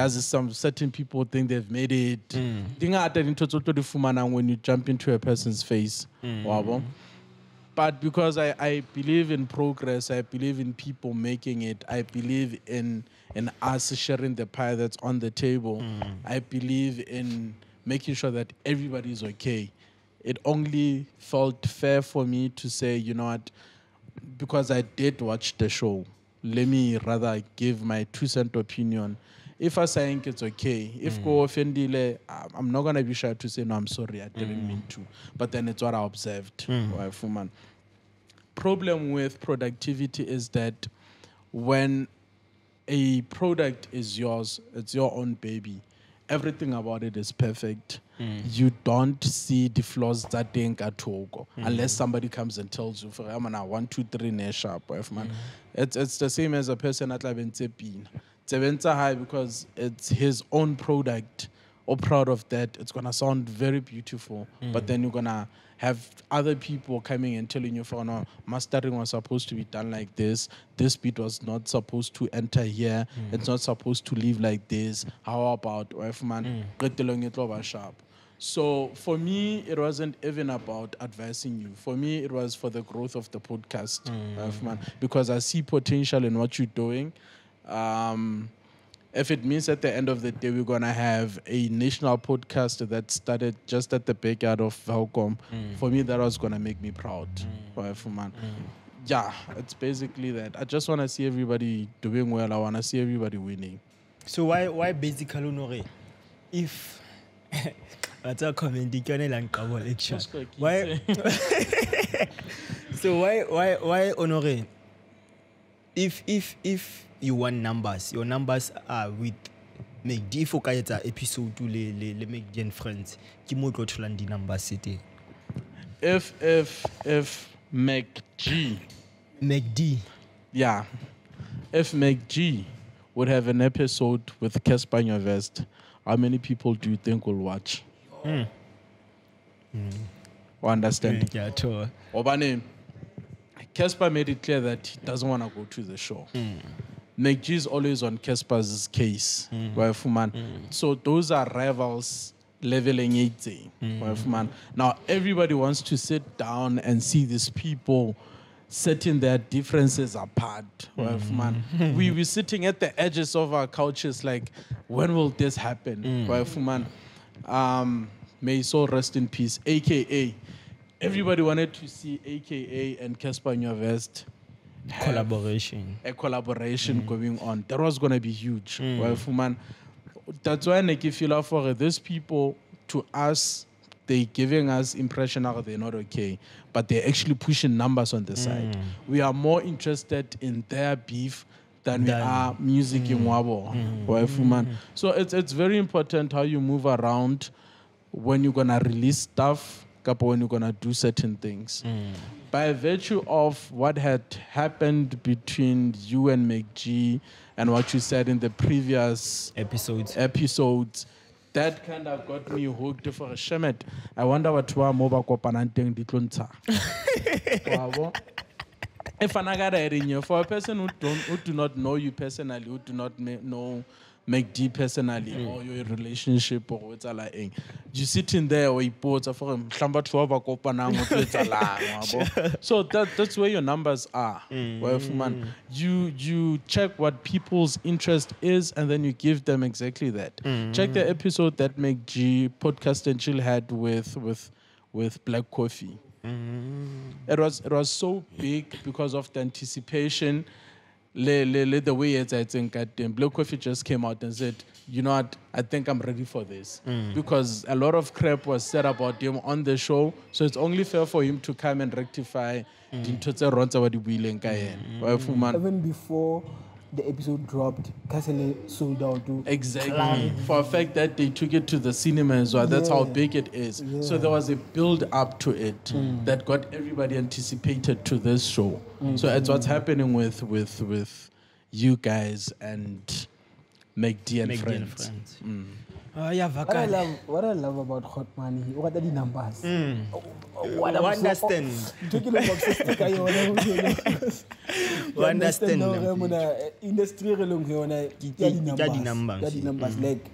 Some certain people think they've made it. When you jump into a person's face. But because I believe in progress, I believe in people making it, I believe in us sharing the pie that's on the table. I believe in making sure that everybody is okay. It only felt fair for me to say, you know what, because I did watch the show, let me rather give my 2 cent opinion. If I think it's okay, if go offendile, I'm not gonna be shy to say no, I'm sorry, I didn't mean to. But then it's what I observed. Problem with productivity is that when a product is yours, it's your own baby. Everything about it is perfect. You don't see the flaws that they at all, unless somebody comes and tells you, "For 1, 2, 3, ne sharp." It's the same as a person at Labentepin. It's high because it's his own product. Or proud of that, it's gonna sound very beautiful. But then you're gonna have other people coming and telling you, "For no, mastering was supposed to be done like this. This beat was not supposed to enter here. It's not supposed to leave like this. How about sharp?" So for me, it wasn't even about advising you. For me, it was for the growth of the podcast, because I see potential in what you're doing. If it means at the end of the day we're going to have a national podcast that started just at the backyard of Valcom, for me that was going to make me proud. Yeah, it's basically that. I just want to see everybody doing well. I want to see everybody winning. So why basically Honore? If that's a comment, election. Why? So why Honore? If you want numbers, your numbers are with McD for Kayeta episode to le McD friends. Ki mo tlo tholang di numbers city. If McD, yeah, if McG would have an episode with Casper in your vest, how many people do you think will watch? Understand? Yeah, sure. Obane, Casper made it clear that he doesn't want to go to the show. McG is always on Casper's case. So those are rivals leveling 80. Now everybody wants to sit down and see these people setting their differences apart. We're sitting at the edges of our couches like, when will this happen? May his soul rest in peace. AKA, everybody wanted to see AKA and Casper Nyovest Collaboration. a collaboration going on. That was going to be huge. That's why I feel for these people, to us, they giving us impression that they're not okay, but they're actually pushing numbers on the side. We are more interested in their beef than we are music in Wabo. So it's very important how you move around when you're gonna release stuff, when you're gonna do certain things. By virtue of what had happened between you and McG and what you said in the previous episodes, that kind of got me hooked for a shemet. I wonder what two are mobile copananteng ditlunta. If I got it for a person who do not know you personally, who do not know McD personally, or your relationship or what's like, you sit in there or you put for him. So that's where your numbers are. You check what people's interest is and then you give them exactly that. Check the episode that McG podcast and chill had with Black Coffee. It was so big because of the anticipation. The way it's I think Black Coffee just came out and said, you know what, I think I'm ready for this. Because a lot of crap was said about him on the show, so it's only fair for him to come and rectify Even before the episode dropped, Khaeane sold out to exactly for a fact that they took it to the cinema as well. That's how big it is. So there was a build up to it that got everybody anticipated to this show. So it's what's happening with you guys and McD and friends. What I love about Hot Money, what are the numbers? What understand? Understand industry numbers like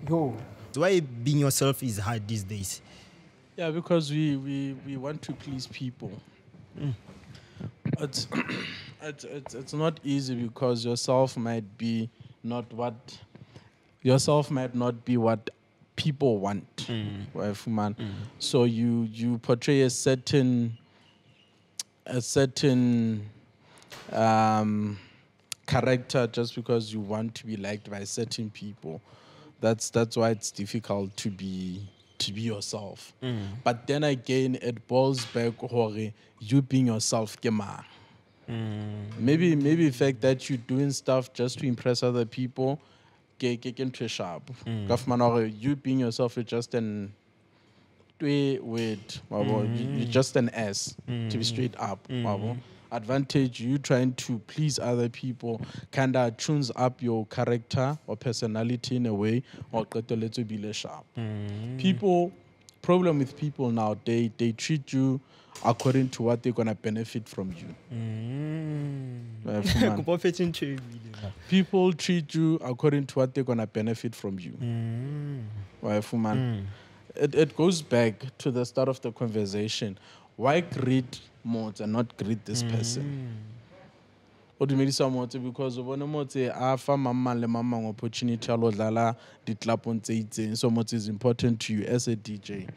yo. Why being yourself is hard these days? Yeah, because we want to please people. It's not easy because yourself might not be what people want. So you portray a certain character just because you want to be liked by certain people. That's why it's difficult to be yourself. But then again, it boils back to you being yourself. Maybe the fact that you're doing stuff just to impress other people, sharp. You being yourself is just an weird. You're just an ass, to be straight up. Advantage, you trying to please other people kind of tunes up your character or personality in a way, or get a little bit sharp. Problem with people now, they treat you according to what they're gonna benefit from you. People treat you according to what they're gonna benefit from you. It goes back to the start of the conversation. Why greet Motse and not greet this person? Motse because Motse afa mama le mama opportunity alodlala ditlapon tse so Motse is important to you as a DJ.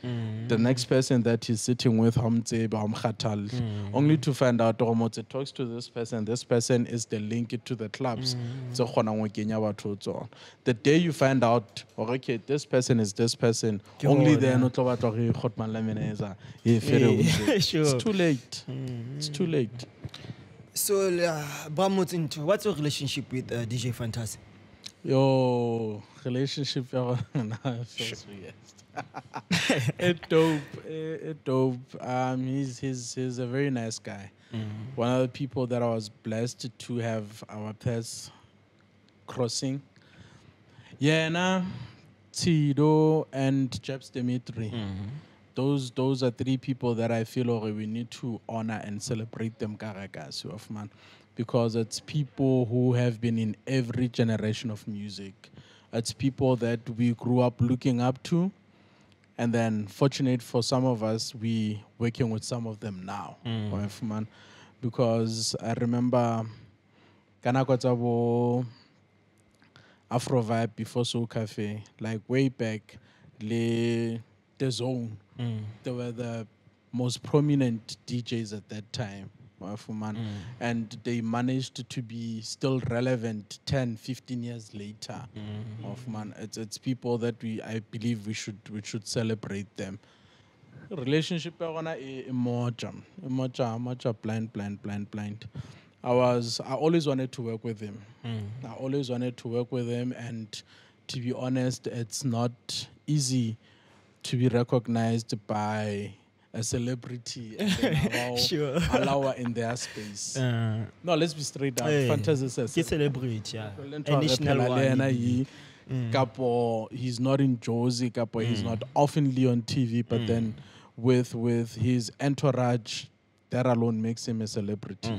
The next person that he's sitting with only to find out Motse talks to this person is the link to the clubs. So the day you find out okay, this person is this person, only then it's too late. It's too late. So, what's your relationship with DJ Fantas? Yo, relationship feels weird. It's dope. He's a very nice guy. One of the people that I was blessed to have our paths crossing. Yeah, Tido and Chaps Dimitri. those are three people that I feel we need to honor and celebrate them, man, because it's people who have been in every generation of music. It's people that we grew up looking up to, and then fortunate for some of us, we working with some of them now, man, because I remember Kanako Afro Vibe before Soul Cafe, like way back, the Zone. They were the most prominent DJs at that time, and they managed to be still relevant 10, 15 years later. It's people that I believe we should celebrate them. Relationship blind. I always wanted to work with him. I always wanted to work with him, and to be honest, it's not easy to be recognized by a celebrity and then allow in their space. No, let's be straight up. Fantas is a celebrity, Capo, he's not in Josie, Capo, he's not oftenly on TV, but then with his entourage, that alone makes him a celebrity.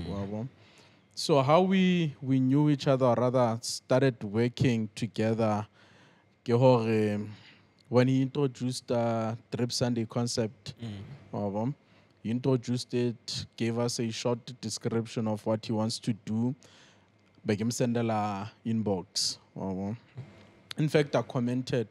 So how we knew each other, or rather started working together, when he introduced the Drip Sunday concept, he introduced it, gave us a short description of what he wants to do, but him send a inbox. In fact, I commented,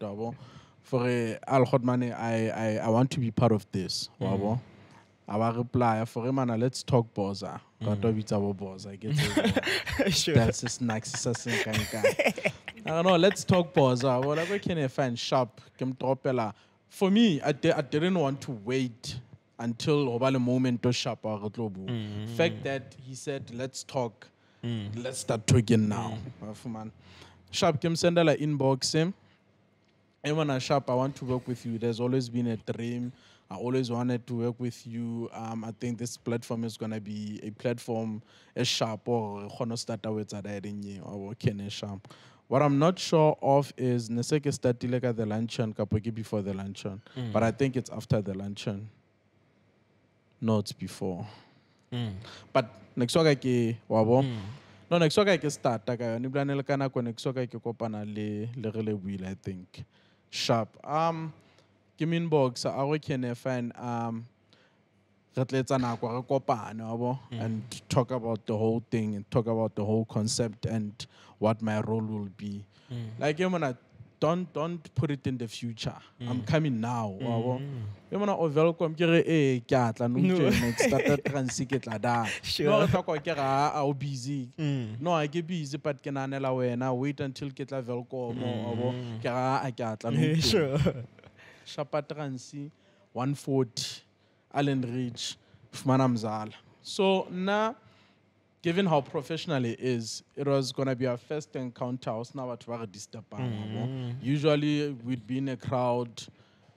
for Al Khodmane, I want to be part of this. I will reply for him, and let's talk Boza. I get it. That's just nice. I don't know, let's talk Boza. Whatever can I find sharp? For me, I didn't want to wait until the moment to sharp. Fact that he said, let's talk. Let's start talking now. Sharp came send a inbox him. And when I Sharp, I want to work with you. There's always been a dream. I always wanted to work with you. I think this platform is going to be a platform, a Sharp or start with that Sharp. What I'm not sure of is Neseke started like at the Luncheon, Kapoki before the Luncheon. But I think it's after the Luncheon. No, it's before. But next week I wabo. No, next week I start. Ni blanela kana ko next week I kopana le wheel, I think. Sharp. Give me inbox. I can find and talk about the whole thing and talk about the whole concept and what my role will be. Like don't put it in the future. I'm coming now. You wanna welcome kere katla no started transit la da. No I'll busy. No, I get busy but can anela wena wait until get la welcome kera a katla. Sure. Shapa Transi 140 Allen Ridge Fmanamzala. So now, given how professional it is, it was gonna be our first encounter. Usually we'd be in a crowd,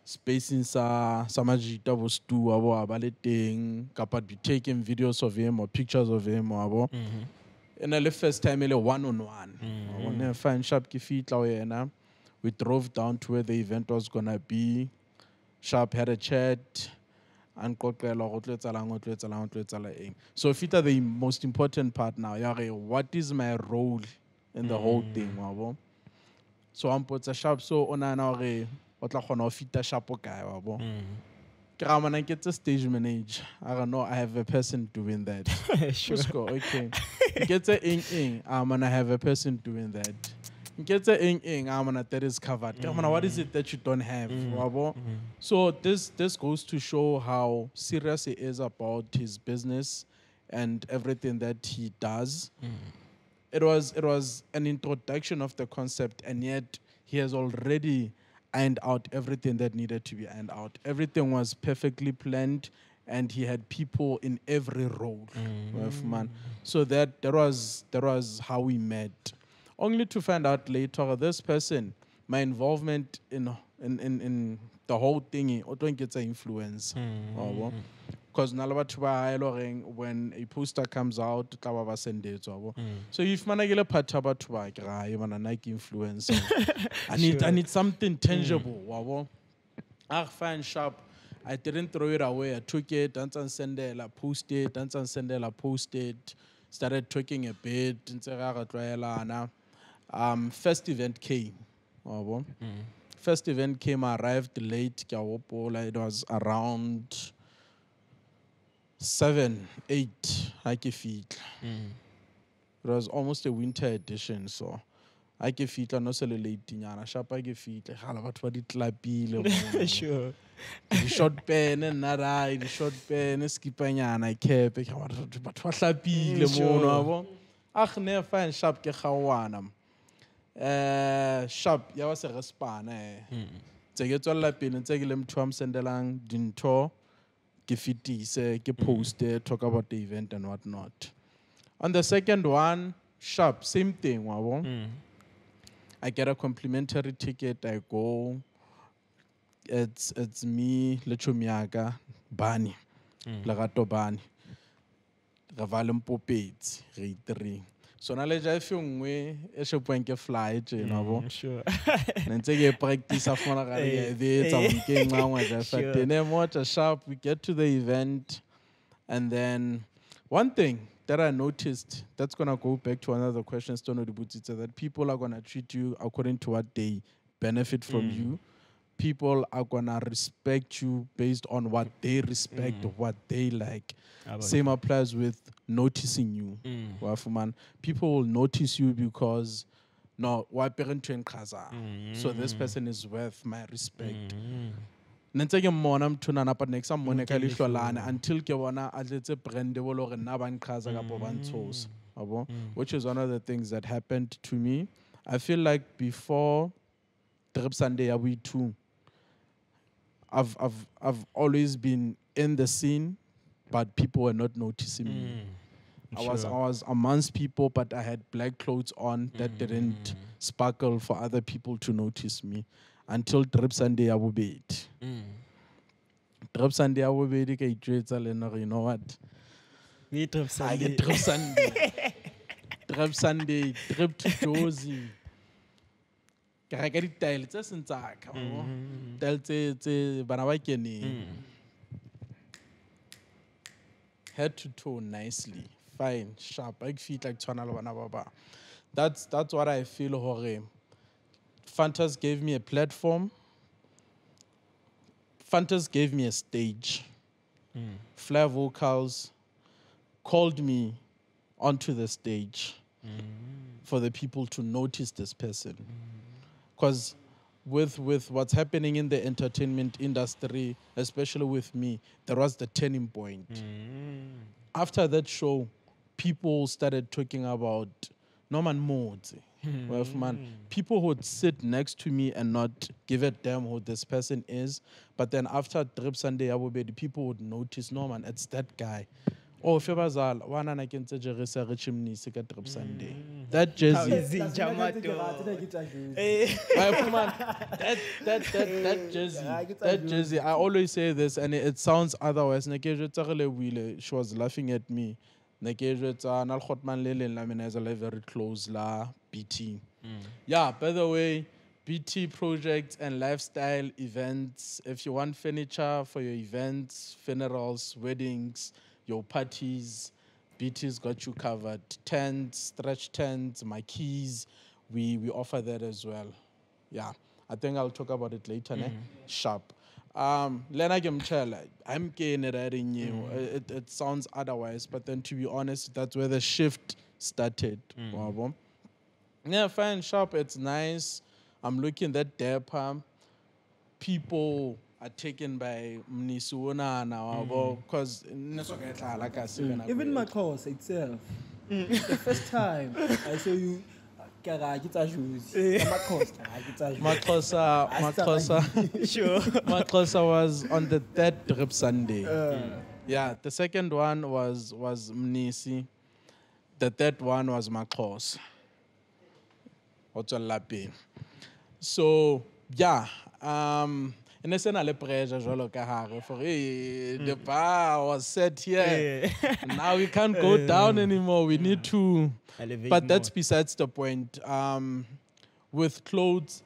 spacing samajita was two abaleting, kapad be taking videos of him or pictures of him or and the first time one-on-one. When find Sharp Kifit, we drove down to where the event was gonna be. Sharp had a chat. So Fita, the most important part now, what is my role in the whole thing? So I'm put a Sharp so on an hour what la Fita Sharp I get a stage manager. I don't know, I have a person doing that. Sure. Okay. Get a ing and I have a person doing that. Get a ing that is covered. What is it that you don't have? So this goes to show how serious he is about his business and everything that he does. It was an introduction of the concept, and yet he has already ironed out everything that needed to be ironed out. Everything was perfectly planned, and he had people in every role. So that was how we met. Only to find out later, this person, my involvement in the whole thing, also gets an influence. Because when a poster comes out, so if man get a part about Nike influence, I need something tangible. I find Sharp. I didn't throw it away. I took it, dance and send it, I posted, dance and send it, I posted. Started talking a bit. First event came. First event came, I arrived late. It was around 7, 8. It was almost a winter edition, so I can fit no late tinyana sharp I can fit hala batho ba ditlapile Sure. the short pen and nara the short pen skipanyana cap batho ba hlapile mono abo ag ne fine sharp ke gawana sharp ya wa se respana tse ke tswalla pele tse ke le motho am sendelang dintho ke fitise ke post talk about the event and what not. On the second one, sharp, same thing. I get a complimentary ticket. I go. It's me, Lechumiaga, Bani, Lagato Bani, Ravalum Popets, Reitering. So now let's just we should point a fly, you know. Sure. And take a practice of one of the sharp. We get to the event, and then one thing that I noticed, that's going to go back to another question, that people are going to treat you according to what they benefit from you. People are going to respect you based on what they respect, what they like. Same applies with noticing you. People will notice you because, no, so this person is worth my respect. Until ke bona until ke bona a tletse brand le nna ba nqhaza kapo ba ntshosa yabo, which is one of the things that happened to me. I feel like before Trip Sunday ya too, I've always been in the scene, but people were not noticing me. I was amongst people, but I had black clothes on that didn't sparkle for other people to notice me. Until Trip Sunday I will be it. Trip Sunday I will be it. You know what? We Trip Sunday. I get Trip Sunday. Trip Sunday, trip to Josie. I get it tile. It's a syntax. Tell Banawakeni. Head to toe nicely. Fine, sharp. I feel like Twana. That's what I feel. Hore. Fantas gave me a platform. Fantas gave me a stage. Flair Vocals called me onto the stage for the people to notice this person. Because with what's happening in the entertainment industry, especially with me, there was the turning point. After that show, people started talking about Norman Motse. People would sit next to me and not give a damn who this person is. But then after Trip Sunday, the people would notice, Norman, it's that guy. Oh, Febazal, one and I can say Jerisa Richimni Trip Sunday. That jersey. That jersey, I always say this, and it sounds otherwise. She was laughing at me. Very close la BT. Yeah, by the way, BT projects and lifestyle events. If you want furniture for your events, funerals, weddings, your parties, BT's got you covered. Tents, stretch tents, marquees, we offer that as well. Yeah, I think I'll talk about it later. Sharp. Lena Gemchela, I'm getting it adding you. It sounds otherwise, but then to be honest, that's where the shift started. Yeah, fine, sharp, it's nice. I'm looking that depth. People are taken by Mnisuona now because even MaXhosa itself. The first time I saw you. MaXhosa was on the third Trip Sunday. Yeah, the second one was Mnisi. The third one was MaXhosa. So yeah, and it's a pressure for the bar was set here. Now we can't go down anymore. We need to. But that's besides the point. With clothes,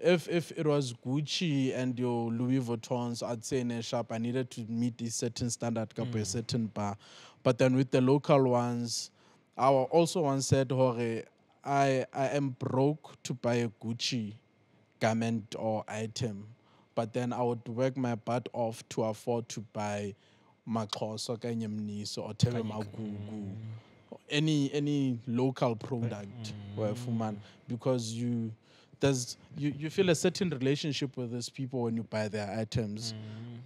if it was Gucci and your Louis Vuittons, I'd say in a shop I needed to meet a certain standard, a certain bar. But then with the local ones, I also once said, Hore, I am broke to buy a Gucci garment or item, but then I would work my butt off to afford to buy MaXhosa kanye Mniso or Tebe Magugu, any local product, because you feel a certain relationship with these people when you buy their items.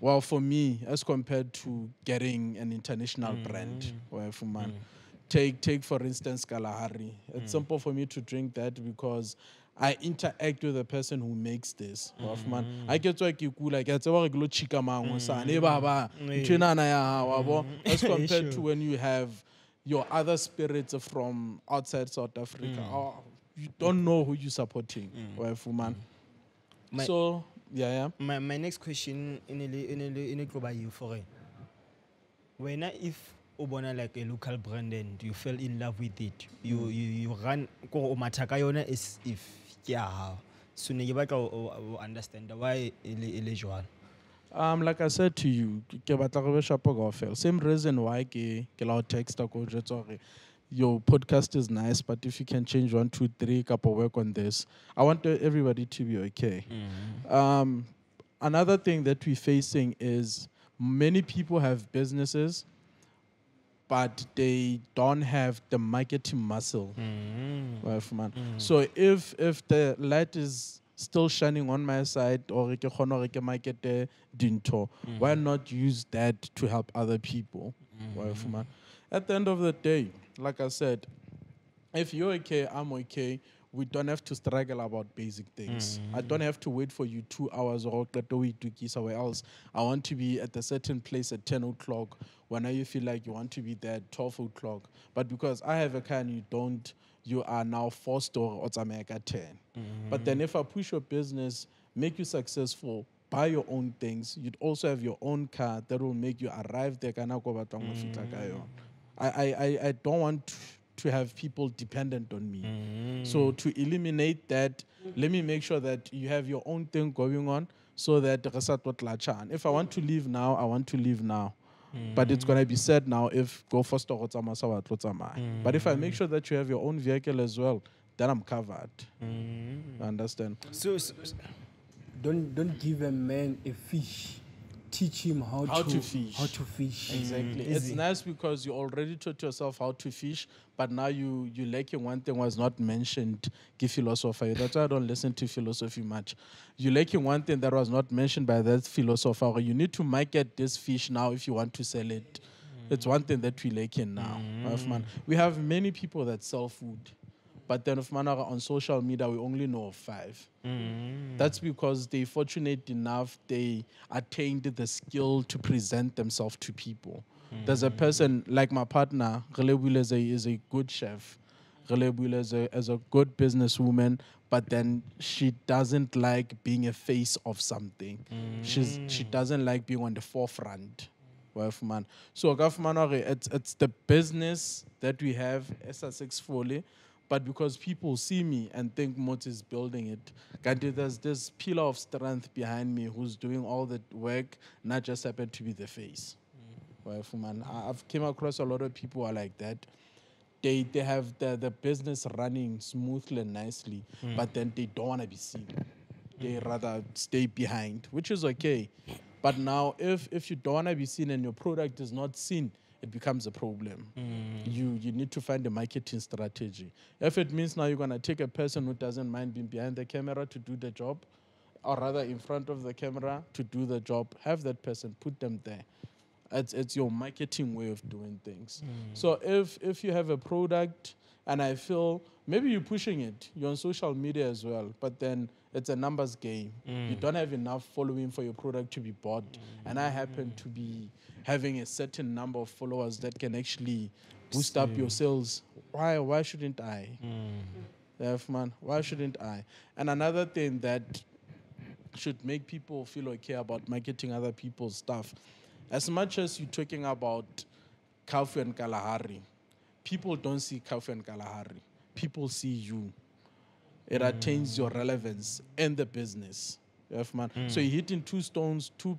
Well, for me, as compared to getting an international brand, take for instance Kalahari. It's simple for me to drink that because I interact with the person who makes this. I get to chica as compared to when you have your other spirits from outside South Africa. You don't know who you're supporting. So yeah. My next question in a global you for it. When if Obona like a local brand and you fell in love with it, you run ko matakayona is if so you understand why illegal. Like I said to you, same reason why ke la text ko your podcast is nice, but if you can change 1, 2, 3, couple work on this. I want everybody to be okay. Another thing that we're facing is many people have businesses, but they don't have the marketing muscle. So if the light is still shining on my side, or market dinto, why not use that to help other people? At the end of the day, like I said, if you're okay, I'm okay. We don't have to struggle about basic things. I don't have to wait for you 2 hours or somewhere else. I want to be at a certain place at 10 o'clock. Whenever you feel like you want to be there at 12 o'clock. But because I have a car and you don't, you are now forced or at 10. But then if I push your business, make you successful, buy your own things, you'd also have your own car that will make you arrive there. I don't want to have people dependent on me. So to eliminate that, let me make sure that you have your own thing going on so that if I want to leave now, I want to leave now. But it's going to be said now if go first or but if I make sure that you have your own vehicle as well, then I'm covered. Understand? So don't give a man a fish. Teach him how to fish. How to fish. Exactly. It's nice because you already taught yourself how to fish, but now you lacking one thing was not mentioned. Give philosopher. That's why I don't listen to philosophy much. You lacking one thing that was not mentioned by that philosopher. You need to market this fish now if you want to sell it. It's one thing that we lacking now. We have many people that sell food. But then on social media, we only know of 5. That's because they fortunate enough, they attained the skill to present themselves to people. There's a person, like my partner, Relebule is a good chef. Relebule is a good businesswoman, but then she doesn't like being a face of something. She doesn't like being on the forefront. So it's the business that we have, SA6 Foley, but because people see me and think Motse is building it, there's this pillar of strength behind me who's doing all the work, not just happen to be the face. I've came across a lot of people who are like that. They have the business running smoothly and nicely, but then they don't want to be seen. They rather stay behind, which is okay. But now, if you don't want to be seen and your product is not seen, it becomes a problem. You need to find a marketing strategy. If it means now you're going to take a person who doesn't mind being behind the camera to do the job, or rather in front of the camera to do the job, have that person, put them there. It's your marketing way of doing things. So if you have a product and I feel maybe you're pushing it, you're on social media as well, but then it's a numbers game. You don't have enough following for your product to be bought. And I happen to be having a certain number of followers that can actually boost up your sales. Why shouldn't I? Why shouldn't I? And another thing that should make people feel okay about marketing other people's stuff, as much as you're talking about Kafu and Kalahari, people don't see Kafu and Kalahari. People see you. it attains your relevance in the business. Man. So you're hitting two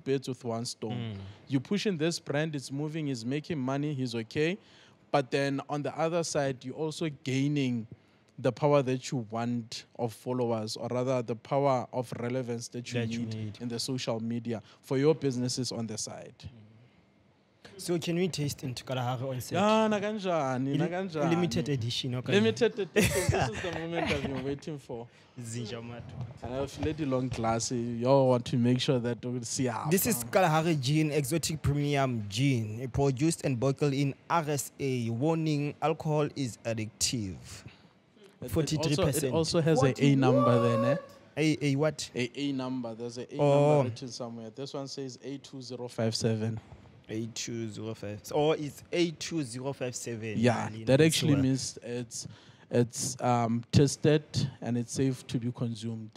birds with one stone. You're pushing this brand, it's moving, he's making money, he's okay. But then on the other side, you're also gaining the power that you want of followers, or rather the power of relevance that you need in the social media for your businesses on the side. So can we taste into Kalahari on set? Limited edition. Okay. Limited edition. This is the moment I've been waiting for. Zinjamato. And I've let the long glass. Y'all want to make sure that we see how. This is Kalahari Gin, exotic premium gin, produced and bottled in RSA. Warning: alcohol is addictive. 43%. It also has an A number there, ne? A what? A number. There's an A number written somewhere. This one says A2057. A2057. Or it's A2057. Yeah, that actually means it's tested and it's safe to be consumed,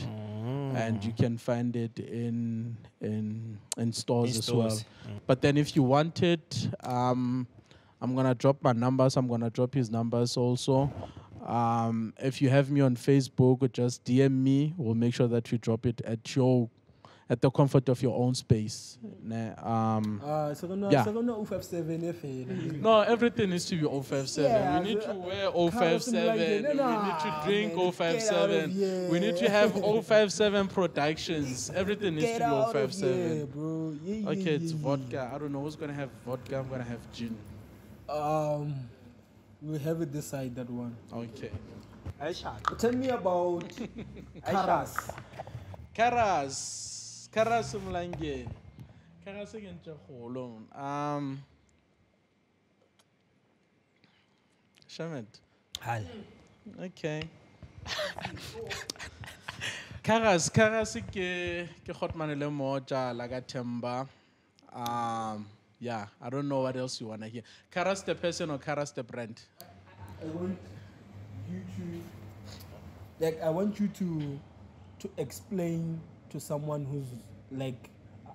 and you can find it in stores as well. But then if you want it, I'm gonna drop my numbers. I'm gonna drop his numbers also. If you have me on Facebook, just DM me. We'll make sure that we drop it at the comfort of your own space. Yeah. No, everything needs to be 057. Yeah, we need to wear 057. We need to drink 057. We need to have 057 productions. Everything needs to be 057. Bro. Okay, it's vodka. I don't know who's going to have vodka. I'm going to have gin. We have it decide that one. Okay. Tell me about Caras. Caras Mlangen. Caras again Holon. Shamed. Hi. Okay. Caras ke khotmane le moja laga temba. Yeah, I don't know what else you wanna hear. Caras the person or Caras the brand? I want you to explain to someone who's like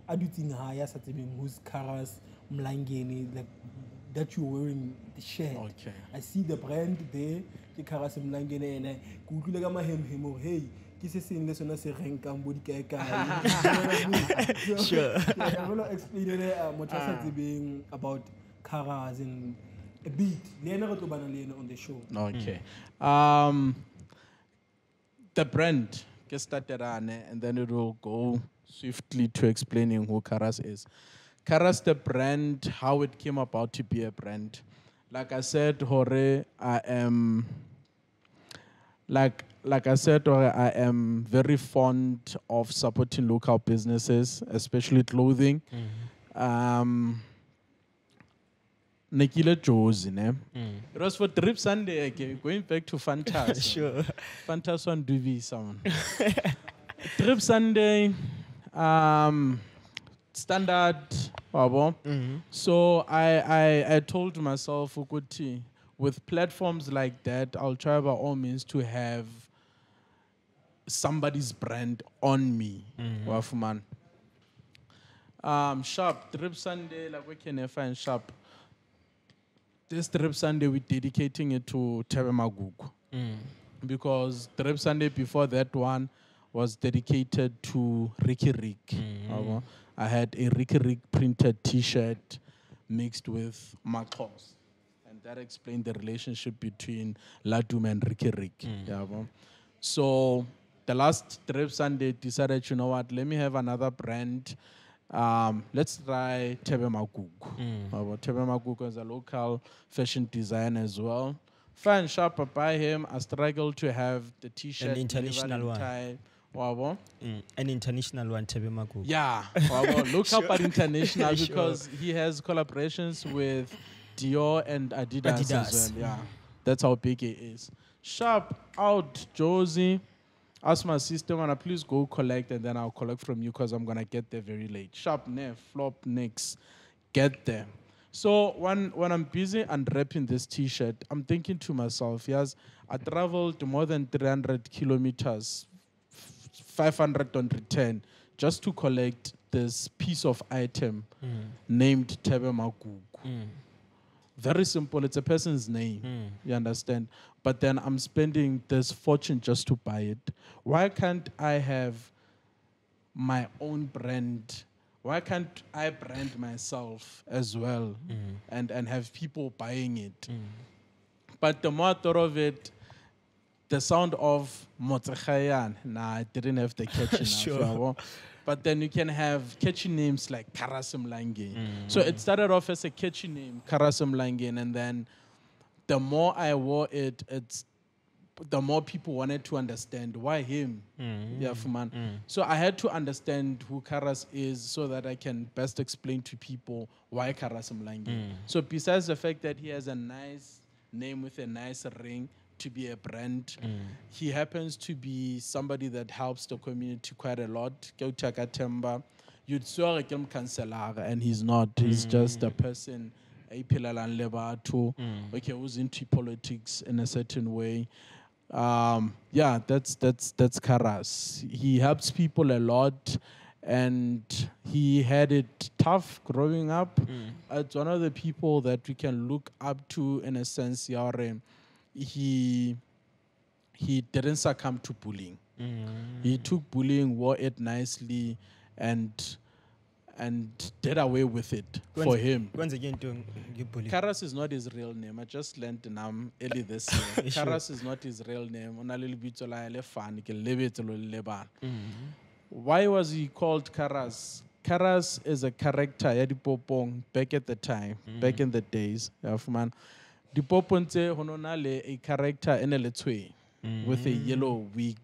who's Caras Mlangeni, like that you're wearing the shirt. Okay. I see the brand there, the Caras Mlangeni, and I go like my hem hey. Sure. I want to explain about Caras in a bit. On the show. Okay. The brand get started on, and then it will go swiftly to explaining who Caras is. Caras, the brand, how it came about to be a brand. Like I said, I am very fond of supporting local businesses, especially clothing. Nekile Josie, It was for Trip Sunday, okay, going back to Fantas. Sure. Fantas on Duvi sound. Trip Sunday, standard, So I told myself, Ukuti, with platforms like that, I'll try by all means to have somebody's brand on me. Wafuman. Sharp, Trip Sunday, like we can find Sharp. This Trip Sunday, we're dedicating it to Tebe Magugu. Because Trip Sunday before that one was dedicated to Ricky Rick. I had a Ricky Rick printed T-shirt mixed with MaXhosa. And that explained the relationship between Laduma and Ricky Rick. So the last Trip Sunday decided, you know what, let me have another brand. Let's try Tebe Magugu. Tebe Magugu is a local fashion designer as well. Fan shop by him. I struggled to have the T-shirt. An international one. An international one, Tebe Magugu. Yeah, local but international because he has collaborations with Dior and Adidas as well. Yeah, that's how big he is. Sharp out, Josie. Ask my sister, wanna please go collect, and then I'll collect from you because I'm gonna get there very late. Sharp, flop, next, get there. So when I'm busy unwrapping this T-shirt, I'm thinking to myself, yes, I traveled more than 300 kilometers, 500 on return, just to collect this piece of item named Tebe Magugu. Very simple. It's a person's name. You understand? But then I'm spending this fortune just to buy it. Why can't I have my own brand? Why can't I brand myself as well and have people buying it? But the more I thought of it, the sound of Motse Khaeane, nah, I didn't have the catchy enough. Sure. But then you can have catchy names like Caras. So it started off as a catchy name, Caras, and then the more I wore it, the more people wanted to understand why him. So I had to understand who Caras is so that I can best explain to people why Caras. So besides the fact that he has a nice name with a nice ring to be a brand, he happens to be somebody that helps the community quite a lot. You'd saw him cancelar, and he's not. He's just a person, okay, who's into politics in a certain way. Yeah, that's Caras. He helps people a lot, and he had it tough growing up. It's one of the people that we can look up to in a sense. He didn't succumb to bullying. He took bullying, wore it nicely, and did away with it for him. Caras is not his real name. I just learned early this year. Caras is not his real name. Why was he called Caras? Caras is a character back at the time, back in the days. Dipoponte hononale a character in a letwe with a yellow wig.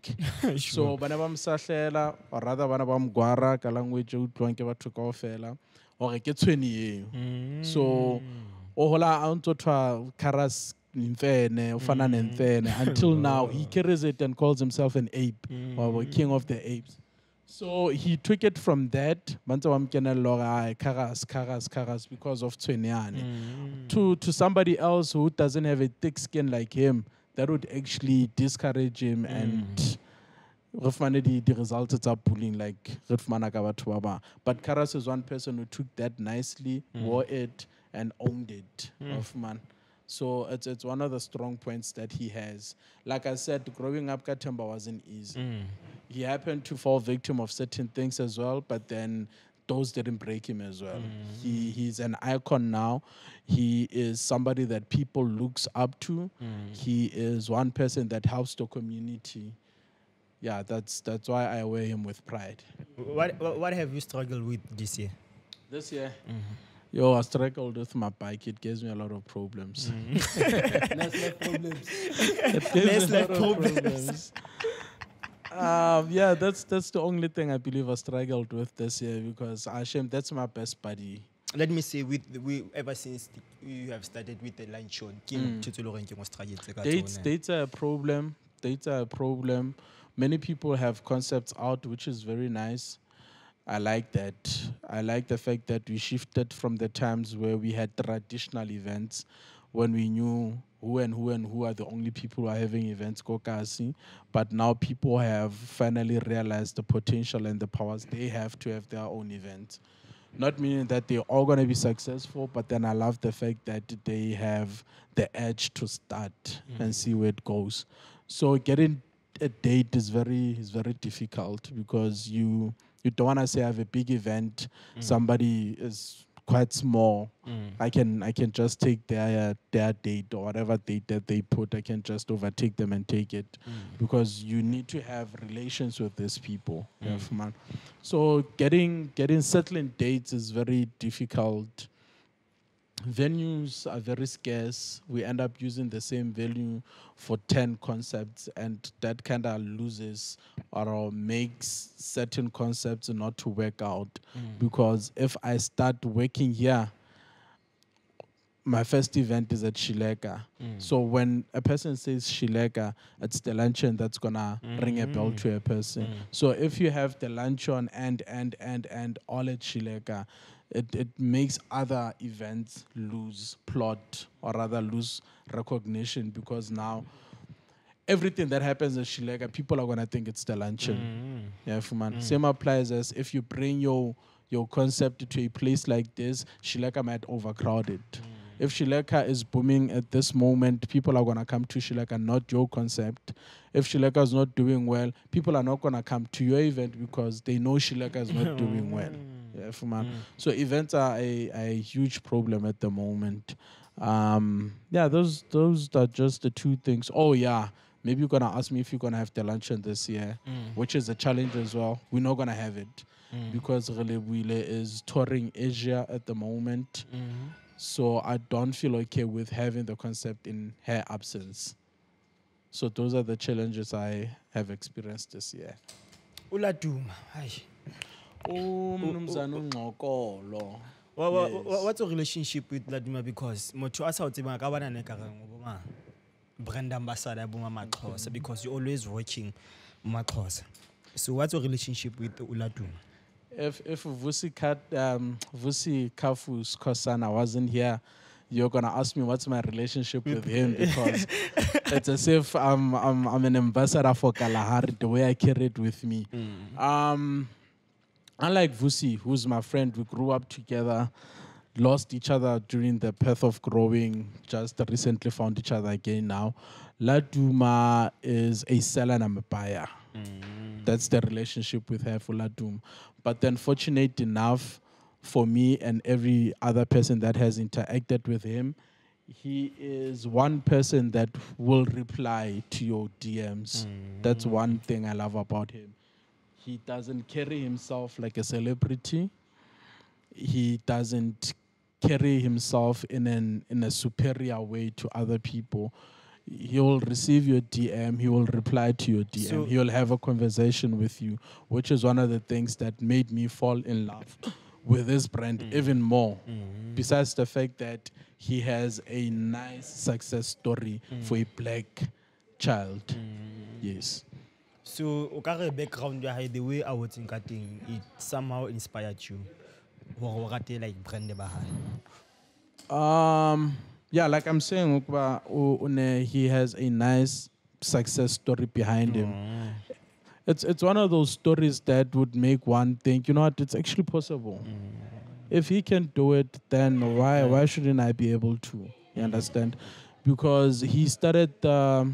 So banabam sahlela or rather banabam guara ka language utlwang ke batho kaofela or ke tshweni. So ohola anto twa Caras Nfene ufana nfene until now he carries it and calls himself an ape or king of the apes. So he took it from that, Caras, because of Tshwenyane. To somebody else who doesn't have a thick skin like him, that would actually discourage him and the results are bullying like But Caras is one person who took that nicely, wore it, and owned it. So it's one of the strong points that he has. Like I said, growing up, Katemba wasn't easy. He happened to fall victim of certain things as well, but then those didn't break him as well. He's an icon now. He is somebody that people looks up to. He is one person that helps the community. Yeah, that's why I wear him with pride. What have you struggled with this year? This year? Yo, I struggled with my bike. It gives me a lot of problems. Yeah, that's the only thing I believe I struggled with this year because that's my best buddy. Let me say, ever since you have started with the Luncheon, dates are a problem. Dates are a problem. Many people have concepts out, which is very nice. I like that. I like the fact that we shifted from the times where we had traditional events when we knew who are the only people who are having events, but now people have finally realized the potential and the powers they have to have their own events. Not meaning that they're all going to be successful, but then I love the fact that they have the edge to start and see where it goes. So getting a date is very difficult because you don't want to say I have a big event, somebody is quite small. I can just take their date or whatever date that they put. I can just overtake them and take it because you need to have relations with these people. So getting settling dates is very difficult. Venues are very scarce. We end up using the same venue for 10 concepts, and that kind of loses or makes certain concepts not to work out. Because if I start working here, my first event is at Shileka. So when a person says Shileka, it's the luncheon that's going to ring a bell to a person. So if you have the luncheon and all at Shileka, it makes other events lose plot or rather lose recognition because now everything that happens at Shileka, people are going to think it's the luncheon. Same applies as if you bring your concept to a place like this, Shileka might overcrowd it. If Shileka is booming at this moment, people are gonna come to Shileka, not your concept. If Shileka is not doing well, people are not gonna come to your event because they know Shileka is not doing well. Yeah, so events are a huge problem at the moment. Yeah, those are just the two things. Oh yeah, maybe you're gonna ask me if you're gonna have the luncheon this year, which is a challenge as well. We're not gonna have it because Relebwile is touring Asia at the moment. So I don't feel okay with having the concept in her absence. So those are the challenges I have experienced this year. Laduma, hayi. Mnumzana uNgxokolo. What's your relationship with Laduma? Because motho asa o tsebang ka bana ne ka reng o bo brand ambassador bo MaXhosa, because you're always watching MaXhosa. So what's your relationship with Laduma? If Vusi Kafus Kosana wasn't here, you're gonna ask me what's my relationship with him, because it's as if I'm an ambassador for Kalahari, the way I carry it with me. Unlike Vusi, who's my friend, we grew up together, lost each other during the path of growing, just recently found each other again now. Laduma is a seller and I'm a buyer. That's the relationship with her for Laduma. But then fortunate enough for me and every other person that has interacted with him, he is one person that will reply to your DMs. That's one thing I love about him. He doesn't carry himself like a celebrity. He doesn't carry himself in a superior way to other people. He will receive your DM. He will reply to your DM. So he will have a conversation with you, which is one of the things that made me fall in love with this brand even more. Besides the fact that he has a nice success story for a black child. Yes. So, okay, background, the way I was thinking, it somehow inspired you. Like brand yeah, like I'm saying, he has a nice success story behind him. It's one of those stories that would make one think, you know what, it's actually possible. If he can do it, then why shouldn't I be able to? You understand? Because he started the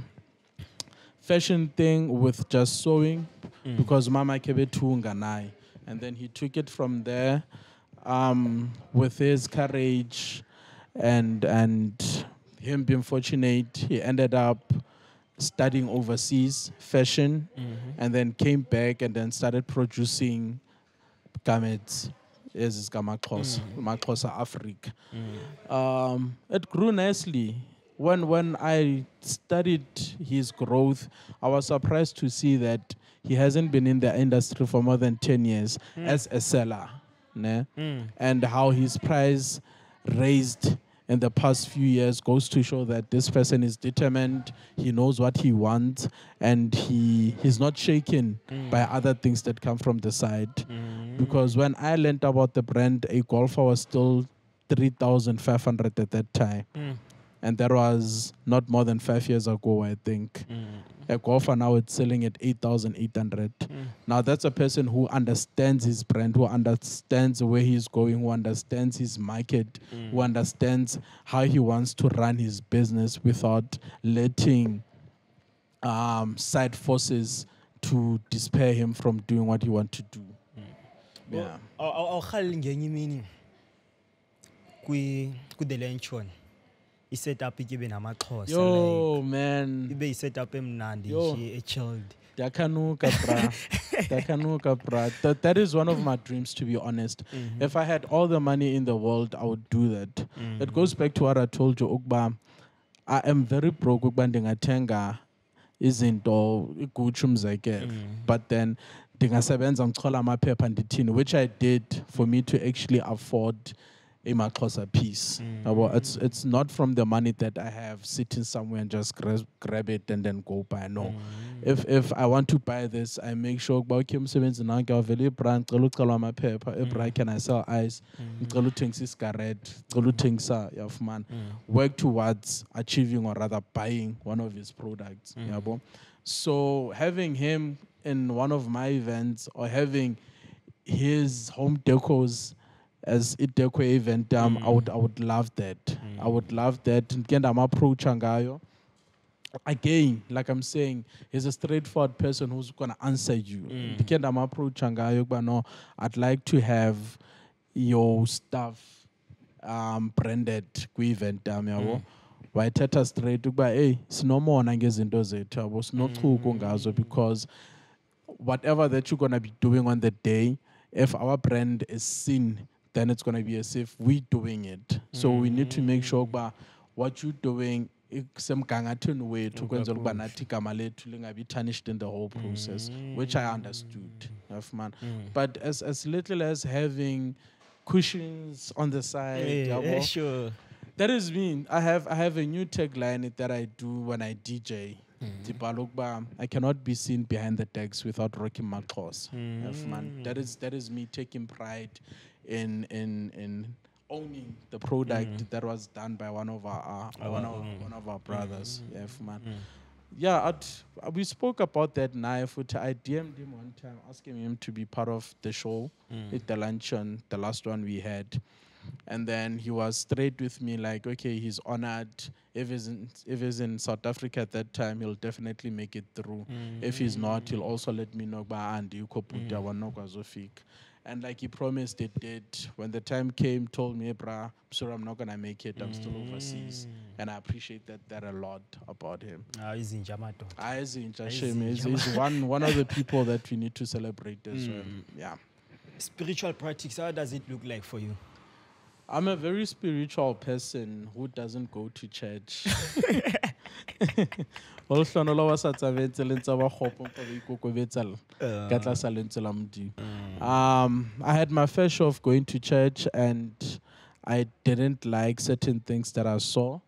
fashion thing with just sewing, because Mama Kebe Tunganai. And then he took it from there with his courage and him being fortunate. He ended up studying overseas fashion and then came back and then started producing garments. Yes, MaXhosa Africa. It grew nicely. When I studied his growth, I was surprised to see that he hasn't been in the industry for more than 10 years as a seller. And how his price raised in the past few years goes to show that this person is determined, he knows what he wants, and he's not shaken by other things that come from the side. Because when I learned about the brand, a golfer was still 3,500 at that time. And that was not more than 5 years ago, I think. A golfer now it's selling at 8,800. Now that's a person who understands his brand, who understands where he's going, who understands his market, who understands how he wants to run his business without letting side forces to despair him from doing what he wants to do. Yeah. I'll meaning the Luncheon. He set up MaXhosa. Yo, like, man. He set up Nandi. She chilled. That is one of my dreams, to be honest. If I had all the money in the world, I would do that. It goes back to what I told you, Ugba. I am very broke. Ugba ndingathenga izinto iguchumzeke. But then ndingasebenza ngithola amaphepha ndithini, which I did for me to actually afford a MaXhosa piece. It's not from the money that I have sitting somewhere and just grab it and then go buy. No. If I want to buy this, I make sure about Kim Simmons and Anka Veli brand, my paper, can I sell ice, work towards achieving or rather buying one of his products. So having him in one of my events or having his home decos as idekwe event, I would love that. I would love that. Ngenda approach ngayo. Again, like I'm saying, he's a straightforward person who's gonna answer you. Ngenda approach ngayo, but no, I'd like to have your stuff branded kwi-event yabo. Wayithatha straight ukuba hey sinomona ngezinto zethu yabo sinochuku ngazo, because whatever that you're gonna be doing on the day, if our brand is seen, then it's gonna be as if we're doing it. So we need to make sure that what you're doing semgangathweni wethu kwenzela ukuba nathi igama lethu lingabi tarnished in the whole process, which I understood. But as little as having cushions on the side, yabo, sure. that is me. I have a new tagline that I do when I DJ. I cannot be seen behind the decks without rocking MaXhosa. That is me taking pride in owning the product that was done by one of our brothers. Yeah, we spoke about that now. I DM'd him one time asking him to be part of the show at the Luncheon, the last one we had. And then he was straight with me like, okay, he's honored. If he's in South Africa at that time, he'll definitely make it through. If he's not, he'll also let me know. And like he promised it did. When the time came, told me, brah, I'm sorry, I'm not going to make it. I'm still overseas. And I appreciate that a lot about him. He's in Jamato. He's one of the people that we need to celebrate as well. Yeah. Spiritual practice, how does it look like for you? I'm a very spiritual person who doesn't go to church. I had my fair share of going to church, and I didn't like certain things that I saw.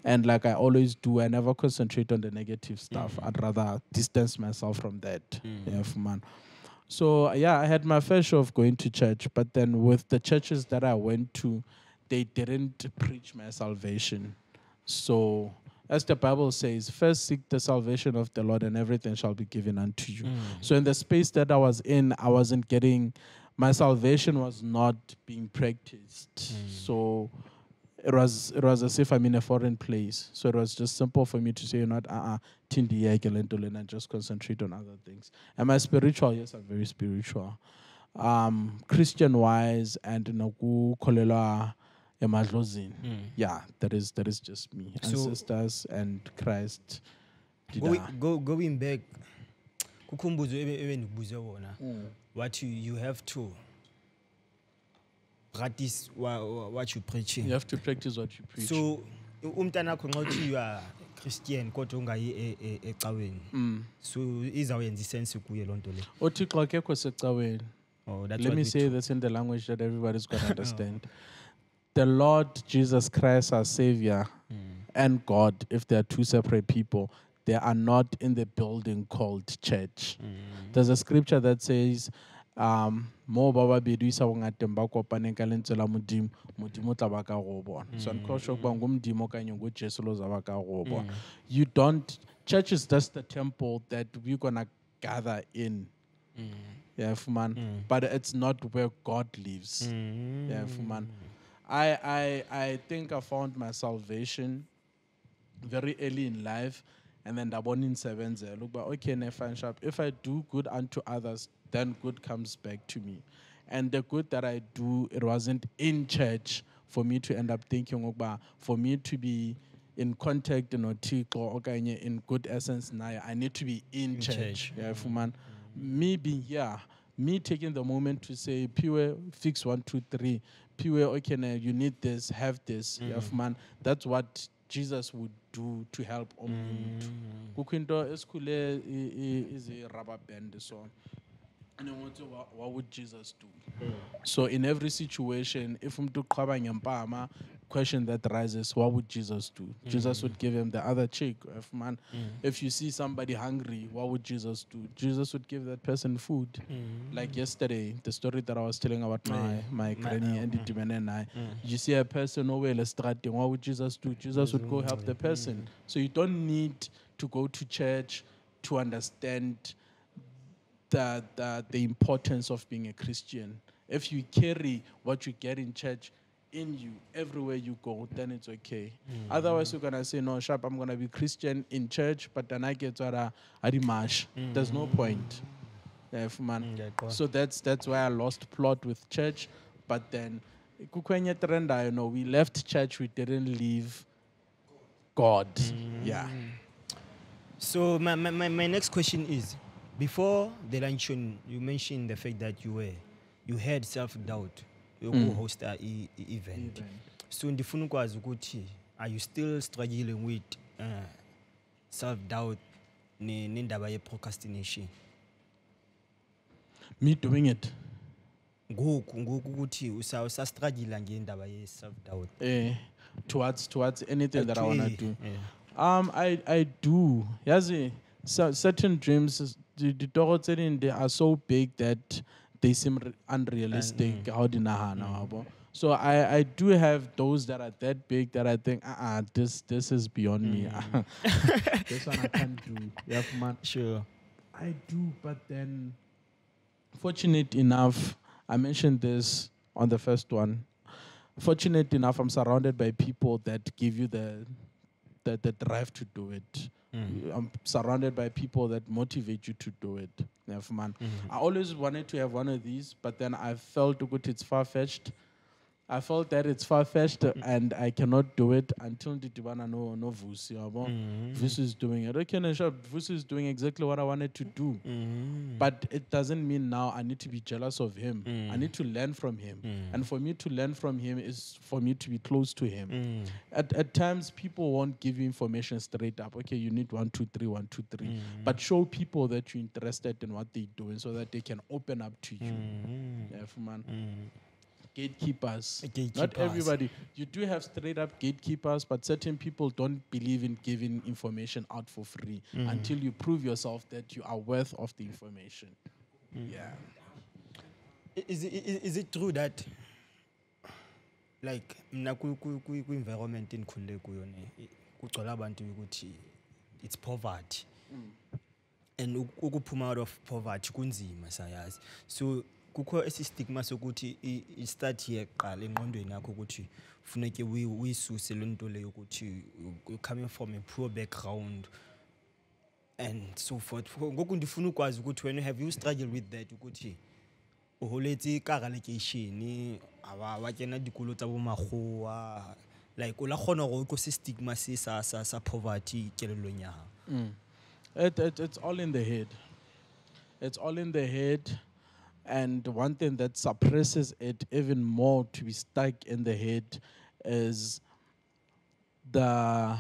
And like I always do, I never concentrate on the negative stuff. I'd rather distance myself from that. So yeah, I had my fair share of going to church, but then with the churches that I went to, they didn't preach my salvation. So as the Bible says, first seek the salvation of the Lord and everything shall be given unto you. So in the space that I was in, I wasn't getting, my salvation was not being practiced. So it was as if I'm in a foreign place. So it was just simple for me to say, not and just concentrate on other things. Am I spiritual? Yes, I'm very spiritual. Christian wise and kolela emadlozini. Yeah, that is just me. So ancestors and Christ. Going back, what you have to practice what you preaching. You have to practice what you preach. So you are Christian kodwa ungayi ecaweni. So izawuyenza sense kuye lonto le. Othixo akekho secaweni. Let me say this in the language that everybody's going to understand. The Lord Jesus Christ, our Savior, and God, if they are two separate people, they are not in the building called church. There's a scripture that says, mo baba bedu isa bongateng ba kopaneng ka lentswe la modimo modimo tla ba ka go bona. So nkhosho ba ngumdimo kanye ngoJesu lo zaba ka go bona. You don't, church is just the temple that we're going to gather in. Yeah, man. But it's not where God lives. Yeah, man. I think I found my salvation very early in life, and then that one in seventh. Look, but okay, if I do good unto others, then good comes back to me. And the good that I do, it wasn't in church for me to end up thinking about, for me to be in contact in good essence now, I need to be in church. Yeah, man. Me being here, me taking the moment to say, Pure, fix 1, 2, 3. Pure, okay, now you need this, have this. Yeah, man. That's what Jesus would do to help umuntu. Kukinto eskule is a rubber band so. And then what would Jesus do? So in every situation, if umuntu qhaba ngempama, question that rises, what would Jesus do? Jesus would give him the other cheek. If you see somebody hungry, what would Jesus do? Jesus would give that person food. Like yesterday, the story that I was telling about my granny and Dimene and I. You see a person over the street, what would Jesus do? Jesus would go help the person. So you don't need to go to church to understand the importance of being a Christian. if you carry what you get in church in you everywhere you go, then it's okay. Otherwise, you're gonna say, no, sharp, I'm gonna be Christian in church, but then I get to Adimash. There's no point. Yeah, man. So that's why I lost plot with church. But then, kukwenye trenda, we left church, we didn't leave God. Yeah. So my next question is, before the luncheon, you mentioned the fact that you had self-doubt. You host a event. So ndifuna ukwazi ukuthi, are you still struggling with self-doubt nendaba ye procrastination? Me doing it. Ngoku ukuthi usastruggle ngendaba ye self-doubt. Towards anything that I want to do. Yeah. I do. Yazi, certain dreams, they are so big that they seem unrealistic. How do you So I do have those that are that big that I think, this is beyond me. This one I can't do. Yeah, man. Sure. I do, but then, fortunate enough, I mentioned this on the first one. Fortunate enough, I'm surrounded by people that give you the drive to do it. I'm surrounded by people that motivate you to do it. Yeah, man. I always wanted to have one of these, but then I felt it's far-fetched. I felt that it's far-fetched and I cannot do it until Ditibana no Vusi. Vusi is doing it. Okay, Vusi is doing exactly what I wanted to do. But it doesn't mean now I need to be jealous of him. I need to learn from him. And for me to learn from him is for me to be close to him. At times, people won't give you information straight up. Okay, you need 1, 2, 3, 1, 2, 3. But show people that you're interested in what they're doing so that they can open up to you. Yeah, man. Gatekeepers. Not everybody. You do have straight up gatekeepers, but certain people don't believe in giving information out for free until you prove yourself that you are worth of the information. Yeah. Is it true that, like, environment in Kunde kugcwala abantu ukuthi it's poverty, and ukuphuma out of poverty kunzima sayazi. So kukho esi stigma sokuthi I start here qala engqondweni yakho ukuthi funeke uyisuse lento leyo ukuthi coming from a poor background and so forth. Ngoku ndifuna ukwazi ukuthi when have you struggled with that ukuthi uholetse ka relegation awakena dikolo tsa bo maggoa, like o la khona go go stigma se sa poverty kelelong ya It's all in the head. It's all in the head. And one thing that suppresses it even more to be stuck in the head is the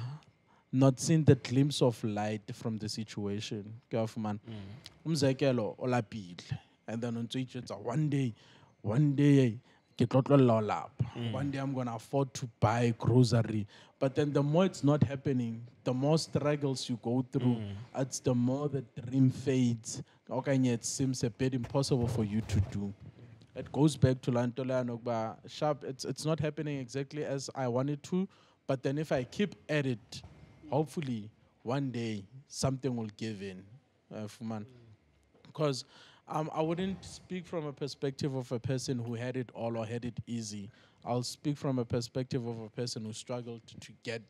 not seeing the glimpse of light from the situation. Umzekelo olapile, and then on it's one day, one day I'm gonna afford to buy grocery. But then the more it's not happening, the more struggles you go through, it's the more the dream fades. Okay, it seems a bit impossible for you to do. It goes back to Lantola Nogba Sharp. It's not happening exactly as I wanted to, but then if I keep at it, hopefully one day something will give in. Because I wouldn't speak from a perspective of a person who had it all or had it easy. I'll speak from a perspective of a person who struggled to get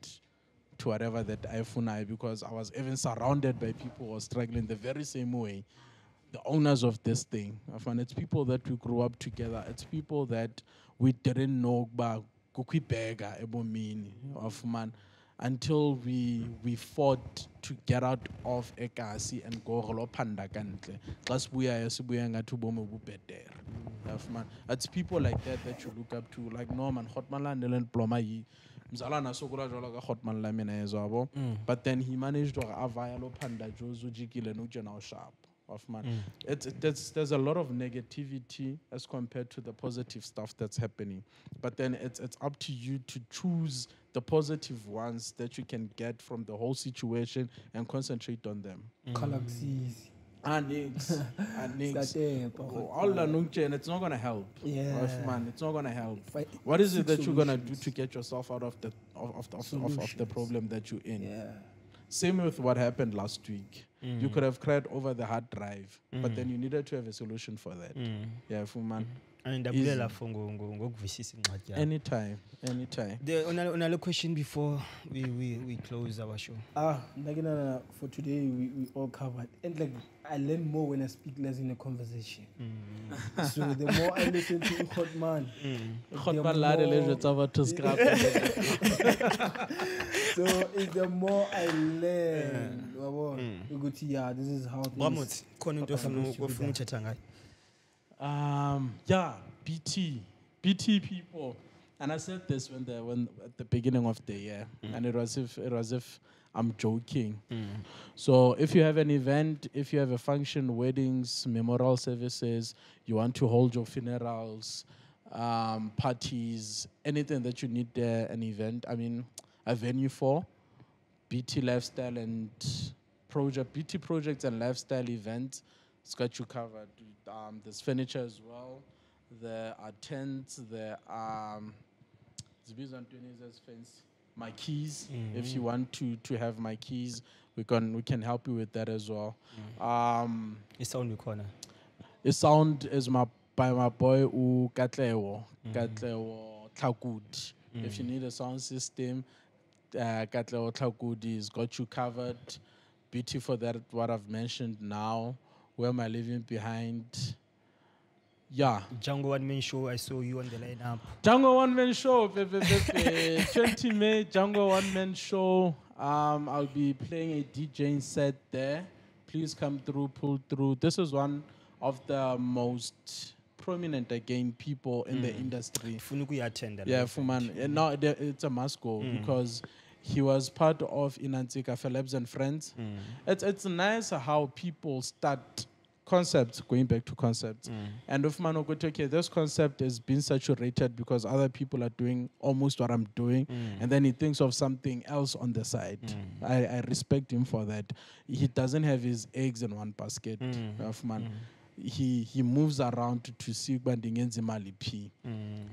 to whatever that I funai, because I was even surrounded by people who were struggling the very same way. The owners of this thing. I find it's people that we grew up together. It's people that we didn't know about kukwibega ebomini of man until we fought to get out of ekasi and go golo panda kantle. Plus buya ngathi ubomi bubetere. It's people like that you look up to, like Norman Hotman Nelen Plomai. Mzalana sokola jwalo ka Hotman la mina ezabo. But then he managed to avaya lo panda jozu jikile no general sharp. There's a lot of negativity as compared to the positive stuff that's happening. But then it's up to you to choose the positive ones that you can get from the whole situation and concentrate on them. Galaxies. Nix. All the Luncheon, it's not going to help. Yeah. It's not going to help. What is it that you're going to do to get yourself out of the problem that you're in? Yeah. Same with what happened last week. You could have cried over the hard drive, but then you needed to have a solution for that. Yeah, man. And ndabulela for ngokuvisisa incwadi yakho. Anytime. The another question before we close our show. For today we all covered, and like I learn more when I speak less in a conversation. So the more I listen to Khaeane, so it's the more I learn. We go to this is how things. BT people, and I said this when at the beginning of the year, and it was if I'm joking. So if you have an event, if you have a function, weddings, memorial services, you want to hold your funerals, parties, anything that you need there, an event, a venue for, BT lifestyle and BT projects and lifestyle events, it's got you covered. There's furniture as well. There are tents. There are my keys. If you want to have my keys, we can help you with that as well. It's sound corner. The sound is by my boy Katlewo Tlakud. If you need a sound system, Katlewo Tlakud has got you covered. BT for that, what I've mentioned now. Where am I leaving behind? Yeah. Django One Man Show, I saw you on the lineup. Django One Man Show, 20 May, Django One Man Show. I'll be playing a DJing set there. Please come through, pull through. This is one of the most prominent again people in the industry. Yeah, Fuman. No, it's a must go because he was part of Inantika Celebs and Friends. It's nice how people start concepts, going back to concepts. And if man okay, this concept has been saturated because other people are doing almost what I'm doing, and then he thinks of something else on the side. I respect him for that. He doesn't have his eggs in one basket. Man. He moves around to see Bandingenzi P.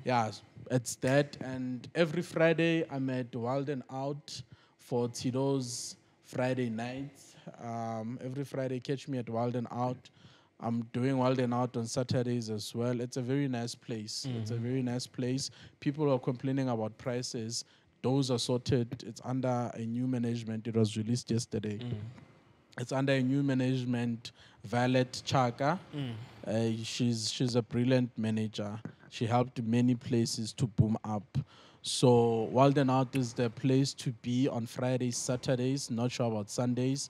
Yeah, it's that. And every Friday I'm at Wild and Out for Tido's Friday nights. Every Friday catch me at Wild and Out. I'm doing Wild and Out on Saturdays as well. It's a very nice place. It's a very nice place. People are complaining about prices. Those are sorted. It's under a new management. It was released yesterday. It's under a new management, Violet Chaka. She's a brilliant manager. She helped many places to boom up. So Wild and Out is the place to be on Fridays, Saturdays. Not sure about Sundays.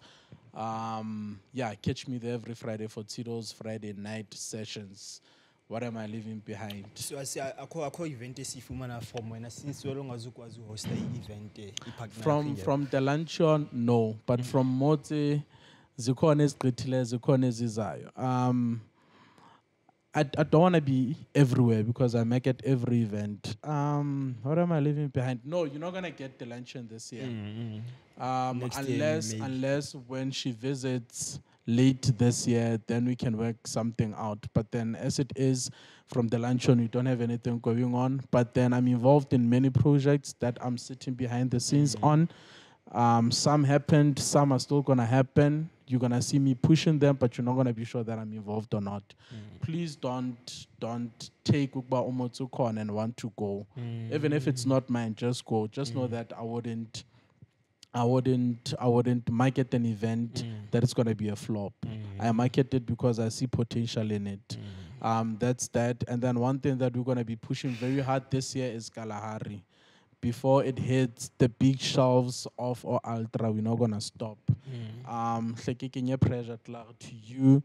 Catch me there every Friday for Tito's Friday night sessions. What am I leaving behind? So I say I call event from when I since so long as you host the event. From the Luncheon, no, but from Motse, zikhona eziqithile, zikhona ezizayo. I don't want to be everywhere because I make it every event. What am I leaving behind? No, you're not gonna get the Luncheon this year. Unless when she visits late this year, then we can work something out. But then as it is, from the Luncheon, we don't have anything going on. But then I'm involved in many projects that I'm sitting behind the scenes on. Some happened, some are still gonna happen. You're gonna see me pushing them, but you're not gonna be sure that I'm involved or not. Please don't take Ukba Umotsuko and want to go. Even if it's not mine, just go. Just know that I wouldn't market an event that is gonna be a flop. I market it because I see potential in it. That's that. And then one thing that we're gonna be pushing very hard this year is Kalahari. Before it hits the big shelves of or Ultra, we're not gonna stop. Pressure to you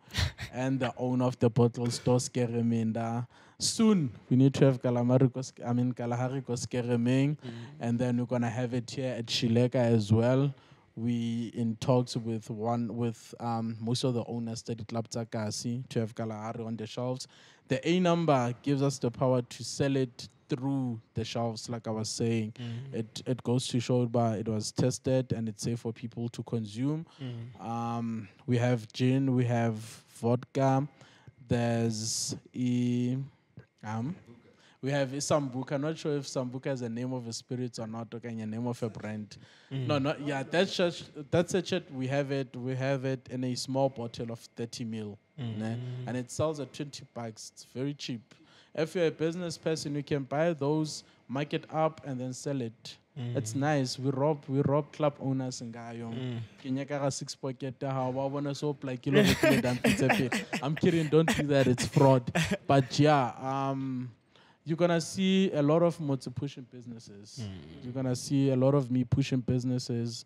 and the owner of the bottle store Skeremenda. Soon we need to have Kalahari Skeremeng, and then we're gonna have it here at Shileka as well. We in talks with most of the owners that Club Takasi to have Kalahari on the shelves. The A number gives us the power to sell it through the shelves, like I was saying. It goes to show that it was tested and it's safe for people to consume. We have gin, we have vodka, there's we have Sambuca. I'm not sure if Sambuca is the name of a spirit or not, or a name of a brand. That's it. We have it in a small bottle of 30 ml. And it sells at $20. It's very cheap. If you're a business person, you can buy those, mark it up, and then sell it. It's nice. We rob club owners in Gayo. Kinyaka 6 pocket. How I wanna soap like I'm kidding. Don't do that. It's fraud. But yeah, you're gonna see a lot of Motse pushing businesses. You're gonna see a lot of me pushing businesses.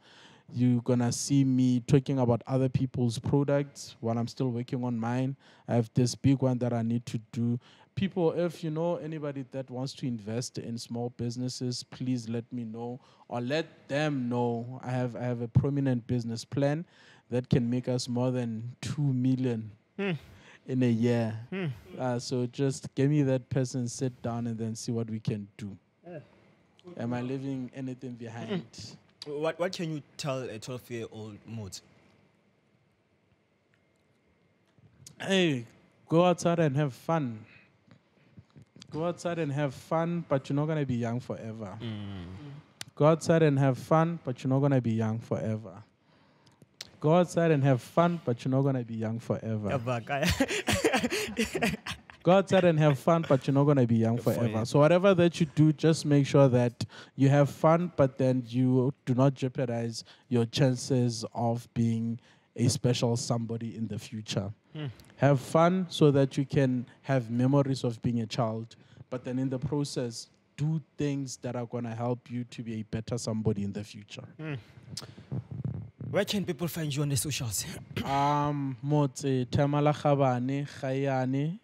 You're gonna see me talking about other people's products while I'm still working on mine. I have this big one that I need to do. People, if you know anybody that wants to invest in small businesses, please let me know or let them know. I have a prominent business plan that can make us more than 2 million in a year. So just give me that person, sit down, and then see what we can do. Am I leaving anything behind? What can you tell a 12-year-old Motse? Hey, go outside and have fun. Go outside and have fun, but you're not going to be young forever. Go outside and have fun, but you're not going to be young forever. Go outside and have fun, but you're not going to be young forever. Go outside and have fun, but you're not going to be young forever. So whatever that you do, just make sure that you have fun, but then you do not jeopardize your chances of being a special somebody in the future. Have fun so that you can have memories of being a child, but then in the process, do things that are going to help you to be a better somebody in the future. Where can people find you on the socials? Motse Tamala Khaeane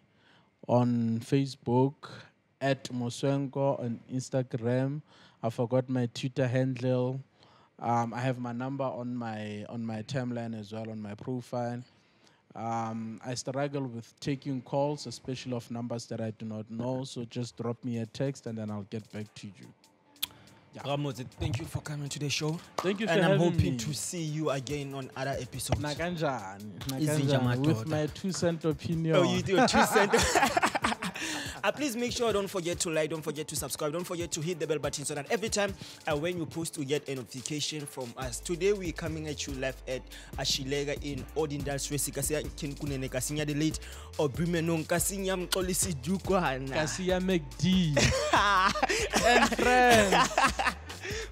on Facebook, at Moswenko on Instagram. I forgot my Twitter handle. I have my number on my timeline as well, on my profile. I struggle with taking calls, especially of numbers that I do not know. So just drop me a text and then I'll get back to you. Yeah. Motse, thank you for coming to the show. Thank you for having me. And I'm hoping me. to see you again on other episodes. Naganjani. With my 2-cent opinion. Oh, you do a 2-cent. Please make sure, don't forget to like, don't forget to subscribe, don't forget to hit the bell button so that every time when you post, you get a notification from us. Today we're coming at you live at Ashilega in Odindal Stress. Kasia Kinkunene Kasinya the late or Brimenon Kasinyam Kolisi Dukwana. Kasia McD. And friends.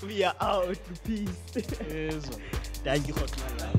We are out. Peace. Yes. Thank you, Hotman.